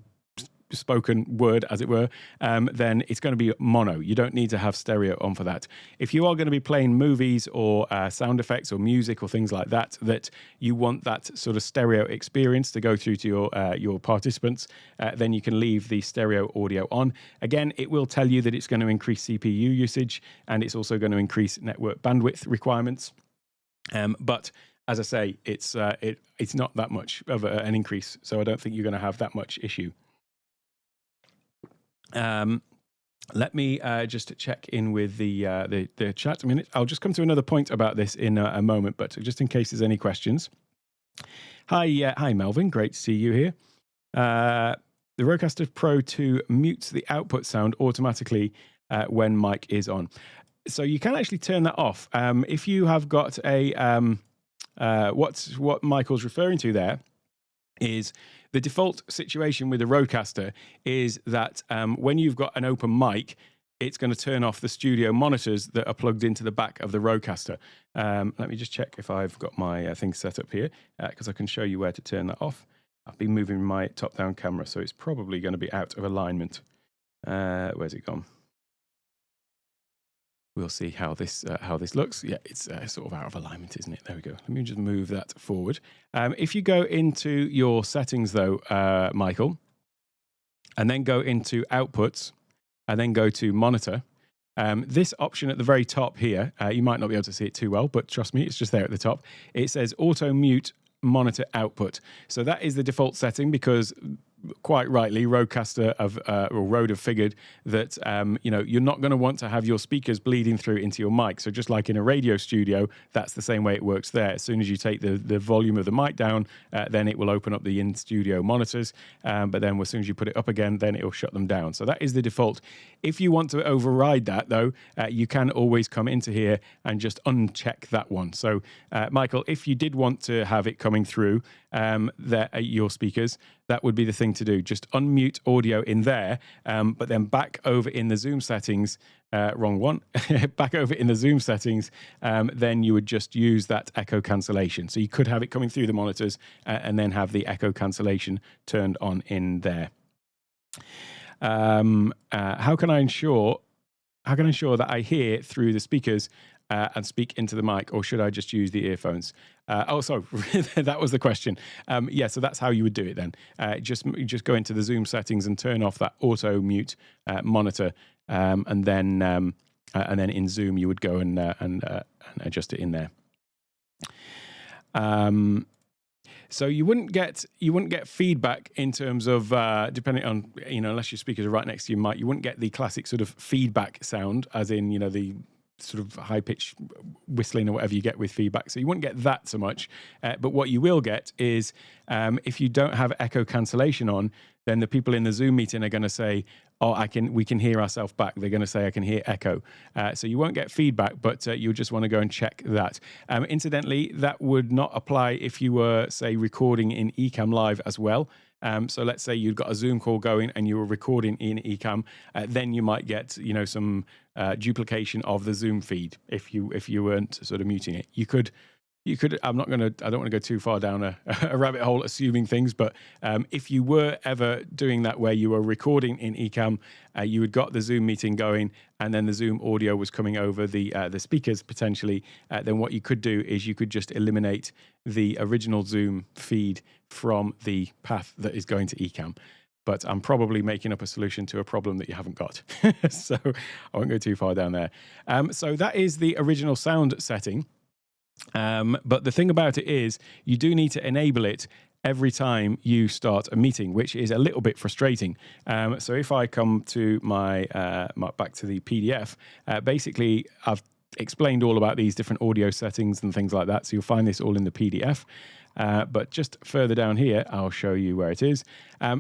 spoken word, as it were, then it's going to be mono. You don't need to have stereo on for that. If you are going to be playing movies or sound effects or music or things like that, that you want that sort of stereo experience to go through to your participants, then you can leave the stereo audio on. Again, it will tell you that it's going to increase CPU usage, and it's also going to increase network bandwidth requirements. But as I say, it's not that much of an increase, so I don't think you're going to have that much issue. Let me just check in with the chat a minute. I'll just come to another point about this in a moment, but just in case there's any questions. Hi Melvin, great to see you here. The Rodecaster Pro 2 mutes the output sound automatically when mic is on. So you can actually turn that off. If you have got a what Michael's referring to there is the default situation with the Rodecaster is that when you've got an open mic, it's going to turn off the studio monitors that are plugged into the back of the Rodecaster. Let me just check if I've got my things set up here, because I can show you where to turn that off. I've been moving my top-down camera, so it's probably going to be out of alignment. Where's it gone? We'll see how this looks. Yeah, it's sort of out of alignment, isn't it? There we go. Let me just move that forward. If you go into your settings, though, Michael, and then go into outputs, and then go to monitor, this option at the very top here, you might not be able to see it too well, but trust me, it's just there at the top. It says auto mute monitor output. So that is the default setting because quite rightly, Rodecaster or Rode have figured that you're not going to want to have your speakers bleeding through into your mic. So just like in a radio studio, that's the same way it works there. As soon as you take the volume of the mic down, then it will open up the in-studio monitors. But then as soon as you put it up again, then it will shut them down. So that is the default. If you want to override that, though, you can always come into here and just uncheck that one. So, Michael, if you did want to have it coming through your speakers, that would be the thing to do. Just unmute audio in there, but then back over in the Zoom settings, wrong one, back over in the Zoom settings, then you would just use that echo cancellation. So you could have it coming through the monitors and then have the echo cancellation turned on in there. How can I ensure that I hear through the speakers and speak into the mic, or should I just use the earphones? Sorry, that was the question. Yeah, so that's how you would do it then. Just go into the Zoom settings and turn off that auto mute monitor, and then in Zoom you would go and adjust it in there. So you wouldn't get feedback in terms of depending on unless your speakers are right next to your mic, you wouldn't get the classic sort of feedback sound, as in the sort of high-pitched whistling or whatever you get with feedback. So you wouldn't get that so much. But what you will get is if you don't have echo cancellation on, then the people in the Zoom meeting are going to say, oh, we can hear ourselves back. They're going to say, I can hear echo. So you won't get feedback, but you just want to go and check that. Incidentally, that would not apply if you were, say, recording in Ecamm Live as well. So let's say you've got a Zoom call going and you were recording in Ecamm, then you might get some duplication of the Zoom feed if you weren't sort of muting it. You could. I don't want to go too far down a rabbit hole assuming things, but if you were ever doing that where you were recording in Ecamm, you had got the Zoom meeting going, and then the Zoom audio was coming over the speakers potentially, then what you could do is you could just eliminate the original Zoom feed from the path that is going to Ecamm. But I'm probably making up a solution to a problem that you haven't got. So I won't go too far down there. So that is the original sound setting. But the thing about it is you do need to enable it every time you start a meeting, which is a little bit frustrating. So if I come to my back to the PDF, basically I've explained all about these different audio settings and things like that. So you'll find this all in the PDF. But just further down here, I'll show you where it is.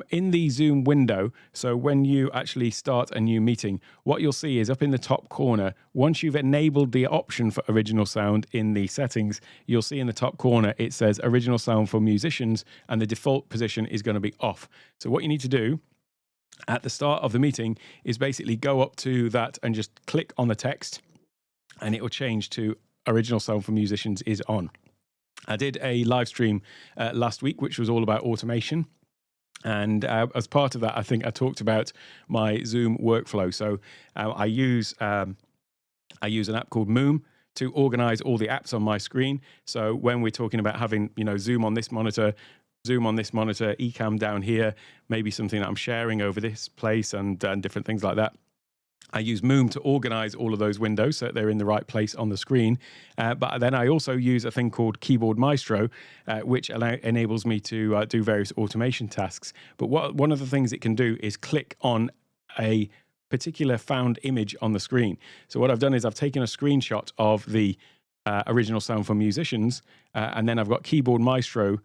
In the Zoom window, so when you actually start a new meeting, what you'll see is up in the top corner, once you've enabled the option for original sound in the settings, you'll see in the top corner, it says original sound for musicians, and the default position is going to be off. So what you need to do at the start of the meeting is basically go up to that and just click on the text, and it will change to original sound for musicians is on. I did a live stream last week, which was all about automation. And as part of that, I think I talked about my Zoom workflow. So I use an app called Moom to organize all the apps on my screen. So when we're talking about having, Zoom on this monitor, Ecamm down here, maybe something that I'm sharing over this place and different things like that, I use Moom to organize all of those windows so that they're in the right place on the screen. But then I also use a thing called Keyboard Maestro, which enables me to do various automation tasks. But one of the things it can do is click on a particular found image on the screen. So what I've done is I've taken a screenshot of the original Sound for Musicians, and then I've got Keyboard Maestro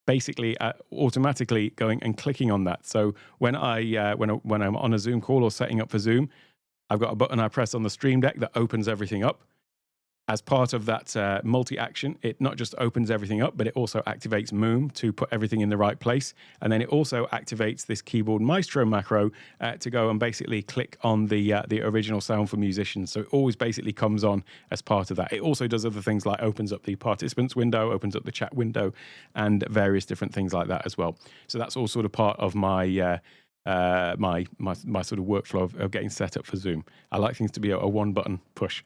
basically automatically going and clicking on that. So when when I'm on a Zoom call or setting up for Zoom, I've got a button I press on the Stream Deck that opens everything up. As part of that multi-action, it not just opens everything up, but it also activates Moom to put everything in the right place. And then it also activates this Keyboard Maestro macro to go and basically click on the original Sound for Musicians. So it always basically comes on as part of that. It also does other things like opens up the participants window, opens up the chat window, and various different things like that as well. So that's all sort of part of my my sort of workflow of getting set up for Zoom. I like things to be a one button push.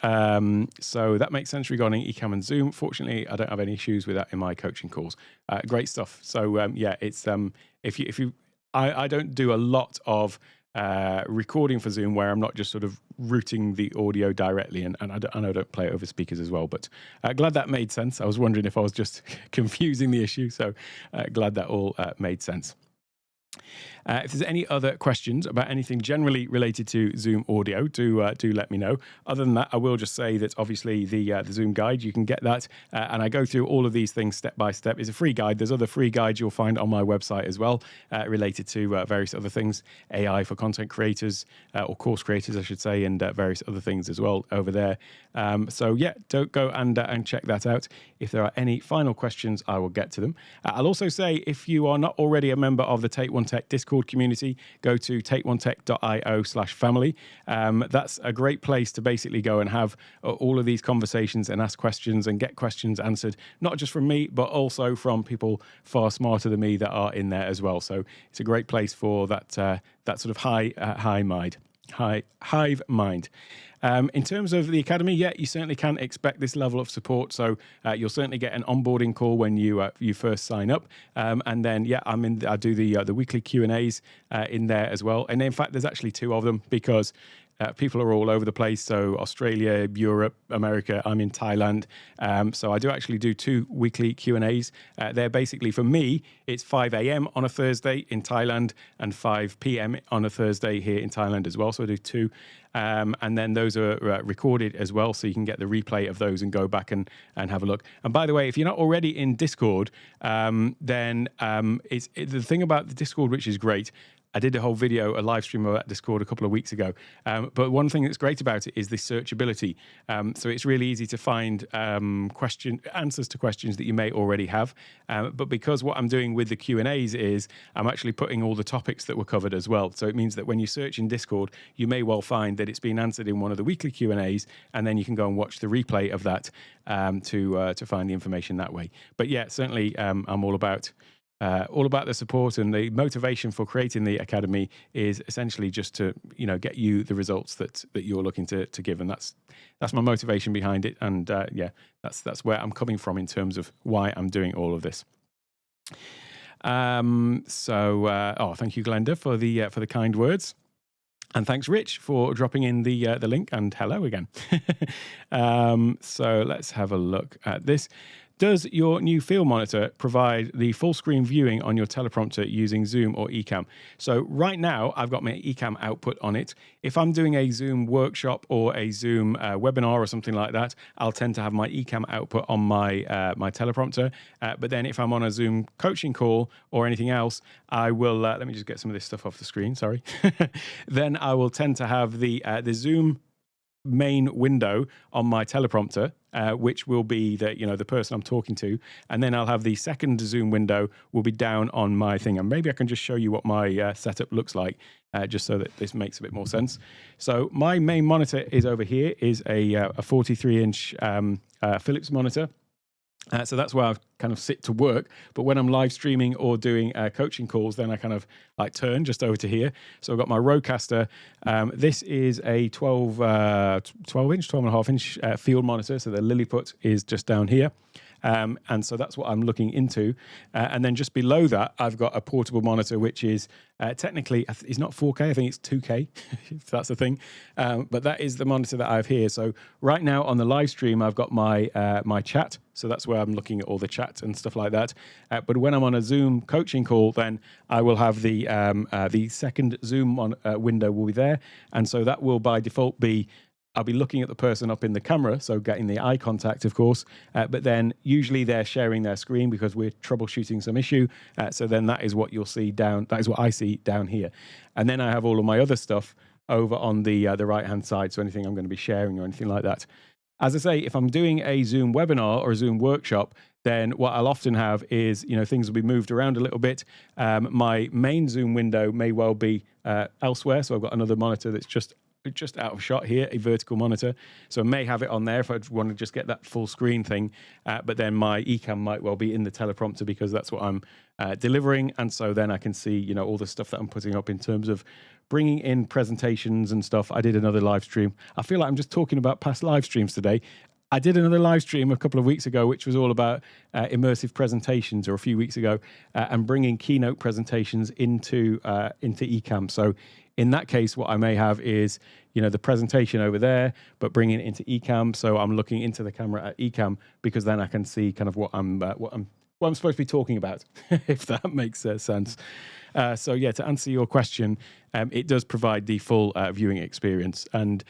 So that makes sense regarding Ecamm and Zoom. Fortunately, I don't have any issues with that in my coaching calls. Great stuff. So yeah, it's I don't do a lot of recording for Zoom where I'm not just sort of routing the audio directly, and I don't play it over speakers as well. But glad that made sense. I was wondering if I was just confusing the issue. So glad that all made sense. If there's any other questions about anything generally related to Zoom audio, do let me know. Other than that, I will just say that obviously the Zoom guide, you can get that, and I go through all of these things step by step. It's a free guide. There's other free guides you'll find on my website as well, related to various other things, AI for content creators, or course creators, I should say, and various other things as well over there. So yeah, don't go and check that out. If there are any final questions, I will get to them. I'll also say, if you are not already a member of the Take One Tech Discord community, go to takeonetech.io/family. That's a great place to basically go and have all of these conversations and ask questions and get questions answered, not just from me, but also from people far smarter than me that are in there as well. So it's a great place for that sort of hive mind. In terms of the Academy, yeah, you certainly can expect this level of support. So you'll certainly get an onboarding call when you first sign up, and then yeah, I do the weekly Q&As in there as well. And in fact, there's actually two of them because people are all over the place. So Australia, Europe, America. I'm in Thailand, so I do actually do two weekly Q&As. They're basically, for me, it's 5 a.m. on a Thursday in Thailand and 5 p.m. on a Thursday here in Thailand as well. So I do two. And then those are recorded as well, so you can get the replay of those and go back and have a look. And by the way, if you're not already in Discord, then the thing about the Discord, which is great, I did a whole video, a live stream about Discord a couple of weeks ago. But one thing that's great about it is the searchability. So it's really easy to find answers to questions that you may already have. But because what I'm doing with the Q&As is I'm actually putting all the topics that were covered as well. So it means that when you search in Discord, you may well find that it's been answered in one of the weekly Q&As, and then you can go and watch the replay of that to find the information that way. But yeah, certainly I'm all about the support, and the motivation for creating the Academy is essentially just to get you the results that you're looking to give, and that's my motivation behind it. And yeah, that's where I'm coming from in terms of why I'm doing all of this. So thank you, Glenda, for the kind words. And thanks, Rich, for dropping in the link, and hello again. So let's have a look at this. Does your new field monitor provide the full screen viewing on your teleprompter using Zoom or Ecamm? So right now, I've got my Ecamm output on it. If I'm doing a Zoom workshop or a Zoom webinar or something like that, I'll tend to have my Ecamm output on my teleprompter. But then if I'm on a Zoom coaching call or anything else, I will, let me just get some of this stuff off the screen, sorry. Then I will tend to have the Zoom main window on my teleprompter, which will be the person I'm talking to, and then I'll have the second Zoom window will be down on my thing. And maybe I can just show you what my setup looks like, just so that this makes a bit more sense. So my main monitor is over here, is a 43-inch Philips monitor. So that's where I kind of sit to work. But when I'm live streaming or doing coaching calls, then I kind of like turn just over to here. So I've got my Rodecaster. This is a 12-inch, 12.5-inch field monitor. So the Lilliput is just down here. And so that's what I'm looking into. And then just below that, I've got a portable monitor, which is technically, it's not 4K, I think it's 2K, if that's the thing. But that is the monitor that I have here. So right now on the live stream, I've got my my chat. So that's where I'm looking at all the chat and stuff like that. But when I'm on a Zoom coaching call, then I will have the second Zoom window will be there. And so that will by default be, I'll be looking at the person up in the camera, so getting the eye contact, of course, but then usually they're sharing their screen because we're troubleshooting some issue. So then that is what you'll see down, that is what I see down here. And then I have all of my other stuff over on the right-hand side, so anything I'm going to be sharing or anything like that. As I say, if I'm doing a Zoom webinar or a Zoom workshop, then what I'll often have is, things will be moved around a little bit. My main Zoom window may well be elsewhere, so I've got another monitor that's just out of shot here, a vertical monitor. So I may have it on there if I want to just get that full screen thing. But then my Ecamm might well be in the teleprompter because that's what I'm delivering. And so then I can see, all the stuff that I'm putting up in terms of bringing in presentations and stuff. I did another live stream. I feel like I'm just talking about past live streams today. I did another live stream a couple of weeks ago, which was all about immersive presentations, or a few weeks ago, and bringing keynote presentations into Ecamm. So in that case, what I may have is, the presentation over there, but bringing it into Ecamm. So I'm looking into the camera at Ecamm because then I can see kind of what I'm supposed to be talking about, if that makes sense. So yeah, to answer your question, it does provide the full viewing experience, and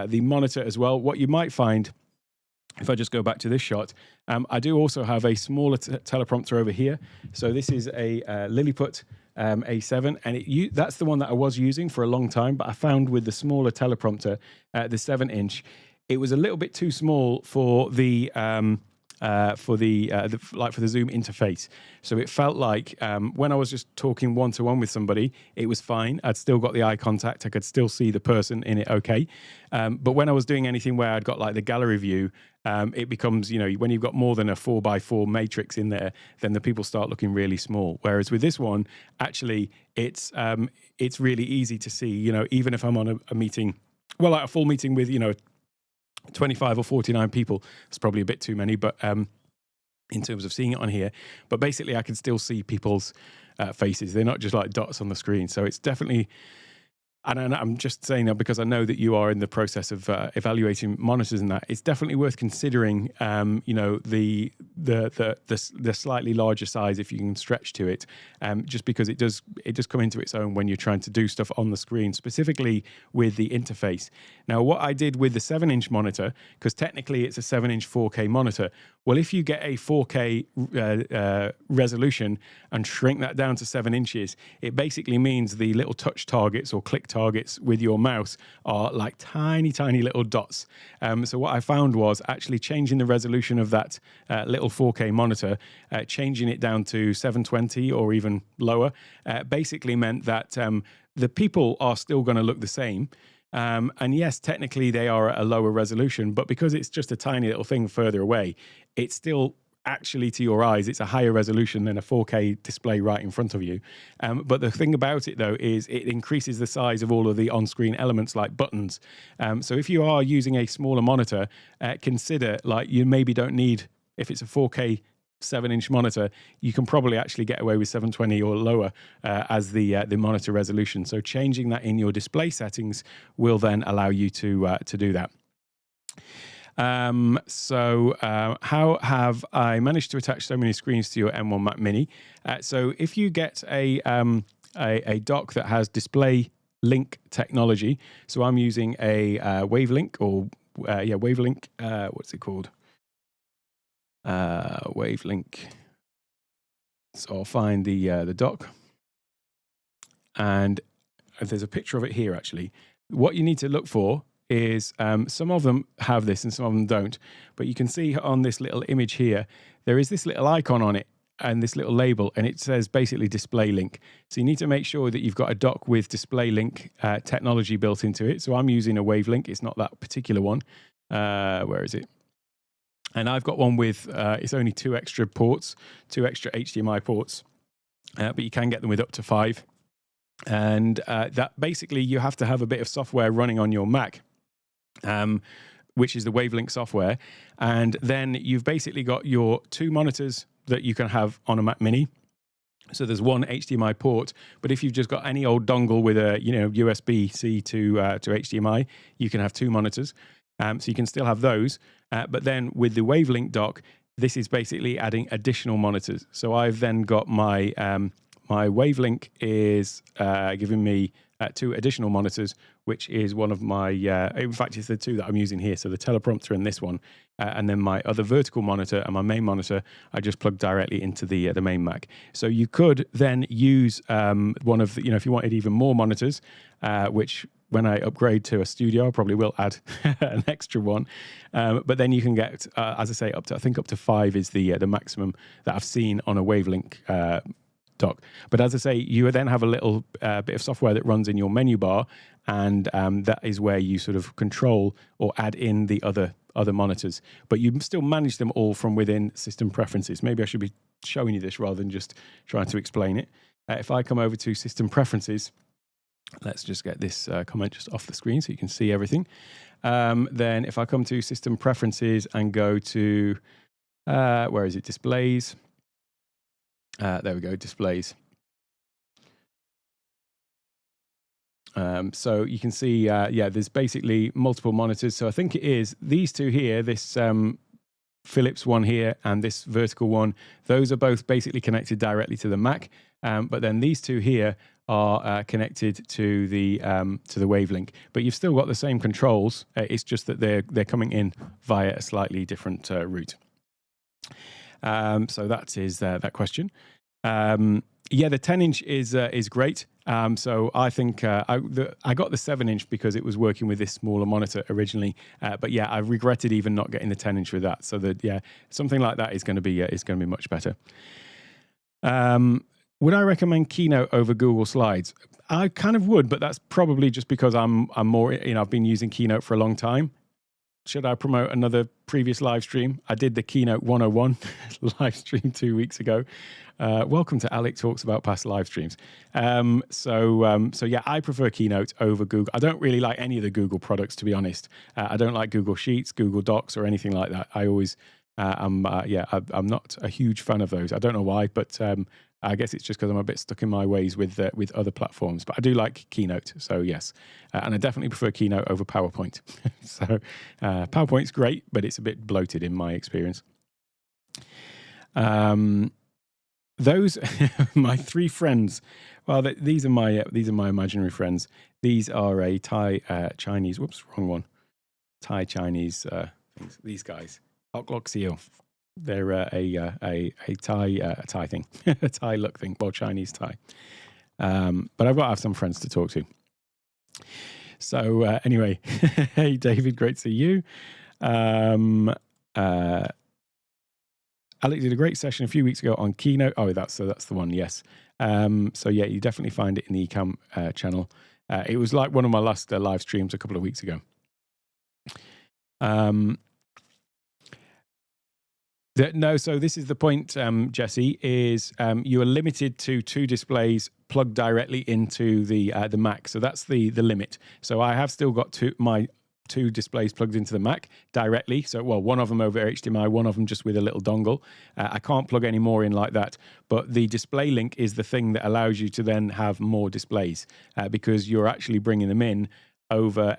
the monitor as well. What you might find, if I just go back to this shot, I do also have a smaller teleprompter over here. So this is a Lilliput A7, and that's the one that I was using for a long time, but I found with the smaller teleprompter, the 7-inch, it was a little bit too small for the Zoom interface. So it felt like when I was just talking one-to-one with somebody, it was fine. I'd still got the eye contact. I could still see the person in it okay. But when I was doing anything where I'd got like the gallery view, it becomes, when you've got more than a 4x4 matrix in there, then the people start looking really small. Whereas with this one, actually, it's really easy to see, even if I'm on a meeting, well, like a full meeting with, 25 or 49 people, it's probably a bit too many, but in terms of seeing it on here, but basically I can still see people's faces. They're not just like dots on the screen. So it's definitely, and I'm just saying that because I know that you are in the process of evaluating monitors and that, it's definitely worth considering, the slightly larger size if you can stretch to it, just because it does come into its own when you're trying to do stuff on the screen, specifically with the interface. Now, what I did with the 7-inch monitor, because technically it's a 7-inch 4K monitor, well, if you get a 4K resolution and shrink that down to 7 inches, it basically means the little touch targets or click targets with your mouse are like tiny, tiny little dots. So what I found was actually changing the resolution of that little 4K monitor, changing it down to 720 or even lower, basically meant that the people are still going to look the same. And yes, technically they are at a lower resolution, but because it's just a tiny little thing further away, it's still actually, to your eyes, it's a higher resolution than a 4K display right in front of you. But the thing about it, though, is it increases the size of all of the on-screen elements like buttons. So if you are using a smaller monitor, consider like you maybe don't need, if it's a 4K 7-inch monitor, you can probably actually get away with 720 or lower as the monitor resolution. So changing that in your display settings will then allow you to do that. So how have I managed to attach so many screens to your M1 Mac Mini? So if you get a dock that has display link technology, so I'm using a Wavelink or Wavelink. What's it called? Wavelink. So I'll find the dock, and there's a picture of it here. Actually, what you need to look for is some of them have this and some of them don't. But you can see on this little image here, there is this little icon on it and this little label, and it says basically display link. So you need to make sure that you've got a dock with display link technology built into it. So I'm using a Wavelink. It's not that particular one. Where is it? And I've got one with, it's only 2 extra ports, 2 extra HDMI ports, but you can get them with up to 5. And that basically you have to have a bit of software running on your Mac, which is the Wavelink software. And then you've basically got your 2 monitors that you can have on a Mac Mini. So there's 1 HDMI port, but if you've just got any old dongle with a USB-C to HDMI, you can have 2 monitors. So you can still have those, but then with the Wavelink dock, this is basically adding additional monitors. So I've then got my my Wavelink is giving me 2 additional monitors, which is one of my, in fact, it's the 2 that I'm using here. So the teleprompter and this one, and then my other vertical monitor and my main monitor, I just plug directly into the main Mac. So you could then use one of the, if you wanted even more monitors, which when I upgrade to a studio, I probably will add an extra one. But then you can get, as I say, I think up to 5 is the maximum that I've seen on a Wavelink dock. But as I say, you then have a little bit of software that runs in your menu bar, and that is where you sort of control or add in the other monitors. But you still manage them all from within system preferences. Maybe I should be showing you this rather than just trying to explain it. If I come over to system preferences, let's just get this comment just off the screen so you can see everything. Then if I come to system preferences and go to, where is it? Displays. There we go, displays. So you can see, there's basically multiple monitors. So I think it is these 2 here, this Philips one here and this vertical one. Those are both basically connected directly to the Mac. But then these 2 here are connected to the Wavelink. But you've still got the same controls. It's just that they're coming in via a slightly different route. So that is that question. The 10-inch is great. So I think I got the 7-inch because it was working with this smaller monitor originally. But yeah, I regretted even not getting the 10-inch with that. So that something like that is going to be much better. Would I recommend Keynote over Google Slides? I kind of would, but that's probably just because I'm more, I've been using Keynote for a long time. Should I promote another previous live stream? I did the Keynote 101 live stream 2 weeks ago. Welcome to Alec Talks About Past Live Streams. So yeah, I prefer Keynote over Google. I don't really like any of the Google products, to be honest. I don't like Google Sheets, Google Docs, or anything like that. I always, I'm not a huge fan of those. I don't know why, but I guess it's just because I'm a bit stuck in my ways with other platforms. But I do like Keynote, so yes. And I definitely prefer Keynote over PowerPoint. So PowerPoint's great, but it's a bit bloated in my experience. Those my 3 friends. Well, these are my imaginary friends. These are a Thai Chinese. Whoops, wrong one. Thai Chinese things. These guys. Oklok Seal. They're a Thai thing, a Thai look thing, well, Chinese Thai. But I've got to have some friends to talk to. So anyway, hey David, great to see you. Alex did a great session a few weeks ago on Keynote. Oh, that's the one. Yes. So yeah, you definitely find it in the Ecamm channel. It was like one of my last live streams a couple of weeks ago. No, so this is the point, Jesse, is you are limited to 2 displays plugged directly into the Mac. So that's the limit. So I have still got my 2 displays plugged into the Mac directly. So, well, one of them over HDMI, one of them just with a little dongle. I can't plug any more in like that. But the display link is the thing that allows you to then have more displays because you're actually bringing them in over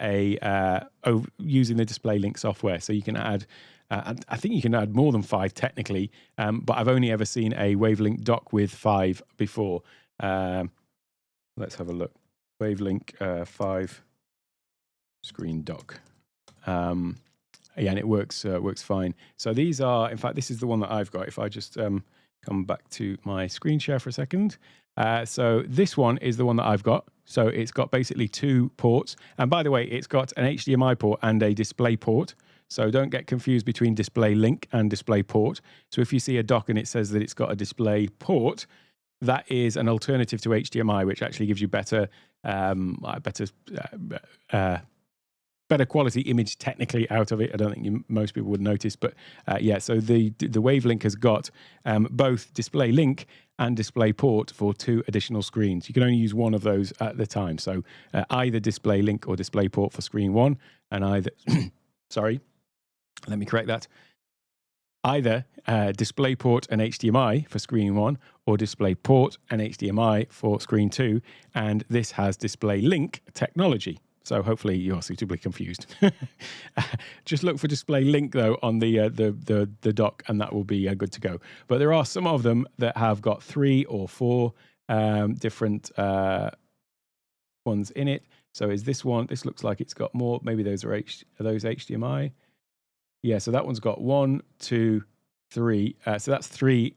using the display link software. So you can add, I think you can add more than 5 technically, but I've only ever seen a Wavelink dock with 5 before. Let's have a look. Wavelink 5 screen dock. And it works fine. So these are, in fact, this is the one that I've got. If I just come back to my screen share for a second. So this one is the one that I've got. So it's got basically 2 ports. And by the way, it's got an HDMI port and a display port. So don't get confused between display link and display port. So if you see a dock and it says that it's got a display port, that is an alternative to HDMI, which actually gives you better better quality image technically out of it. I don't think most people would notice, but yeah, so the Wavelink has got both display link and display port for 2 additional screens. You can only use one of those at the time. So either display link or display port for screen 1, and either, sorry, let me correct that. Either DisplayPort and HDMI for screen 1 or DisplayPort and HDMI for screen 2. And this has display link technology. So hopefully you're suitably confused. Just look for display link though on the dock, and that will be good to go. But there are some of them that have got 3 or 4 different ones in it. So is this one? This looks like it's got more. Maybe those are those HDMI. Yeah, so that one's got 1, 2, 3. So that's three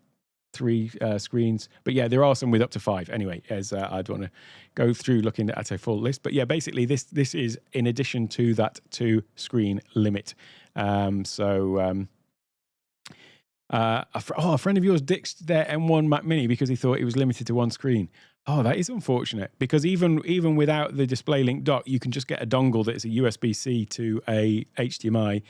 screens. But yeah, there are some with up to 5. Anyway, as I'd want to go through looking at a full list. But yeah, basically this is in addition to that 2 screen limit. A friend of yours ditched their M1 Mac Mini because he thought it was limited to 1 screen. Oh, that is unfortunate, because even without the display link dock, you can just get a dongle that's a USB-C to a HDMI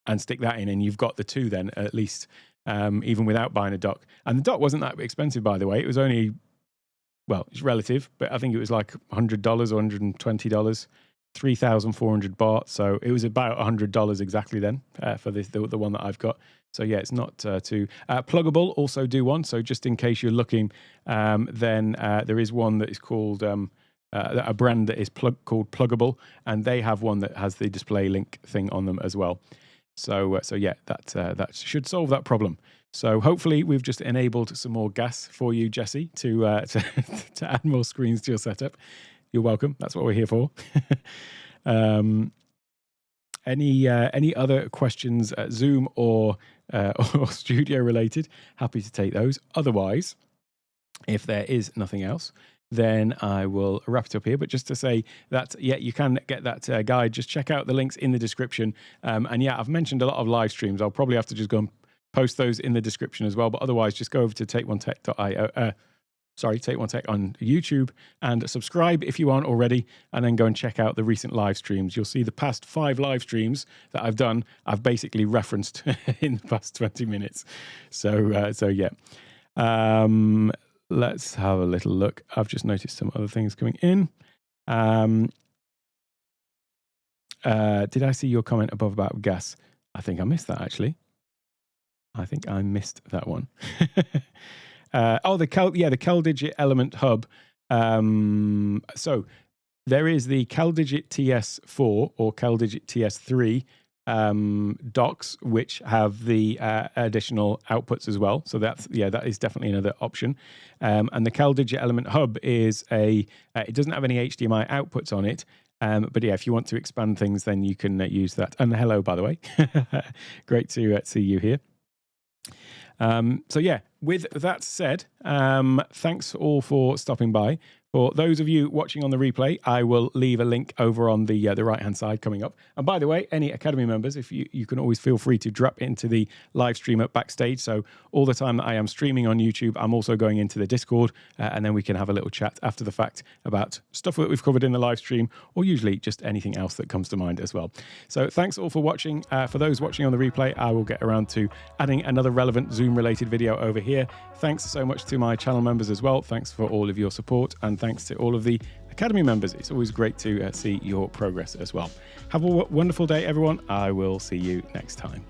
and stick that in, and you've got the 2 then, at least, even without buying a dock. And the dock wasn't that expensive, by the way. It was only, well, it's relative, but I think it was like $100 or $120, 3,400 baht. So it was about $100 exactly then for the one that I've got. So yeah, it's not too pluggable. Also do one. So just in case you're looking, then there is one that is called a brand that is called Pluggable, and they have one that has the display link thing on them as well. So yeah, that should solve that problem. So hopefully we've just enabled some more gas for you, Jesse, to add more screens to your setup. You're welcome. That's what we're here for. Any other questions, Zoom or studio related? Happy to take those. Otherwise, if there is nothing else, then I will wrap it up here. But just to say that, yeah, you can get that guide. Just check out the links in the description. And yeah, I've mentioned a lot of live streams. I'll probably have to just go and post those in the description as well. But otherwise, just go over to takeonetech.io. Take One Tech on YouTube, and subscribe if you aren't already, and then go and check out the recent live streams. You'll see the past 5 live streams that I've done, I've basically referenced in the past 20 minutes. So yeah. Let's have a little look. I've just noticed some other things coming in. Did I see your comment above about gas? I think I missed that, actually. I think I missed that one. The CalDigit Element Hub. So there is the CalDigit TS4 or CalDigit TS3 docks, which have the additional outputs as well. So that is definitely another option. And the CalDigit Element Hub is it doesn't have any HDMI outputs on it. But yeah, if you want to expand things, then you can use that. And hello, by the way. Great to see you here. So yeah, with that said, thanks all for stopping by. For those of you watching on the replay, I will leave a link over on the right-hand side coming up. And by the way, any Academy members, if you can always feel free to drop into the live stream at Backstage. So all the time that I am streaming on YouTube, I'm also going into the Discord, and then we can have a little chat after the fact about stuff that we've covered in the live stream, or usually just anything else that comes to mind as well. So thanks all for watching. For those watching on the replay, I will get around to adding another relevant Zoom-related video over here. Thanks so much to my channel members as well. Thanks for all of your support, and thanks to all of the Academy members. It's always great to see your progress as well. Have a wonderful day, everyone. I will see you next time.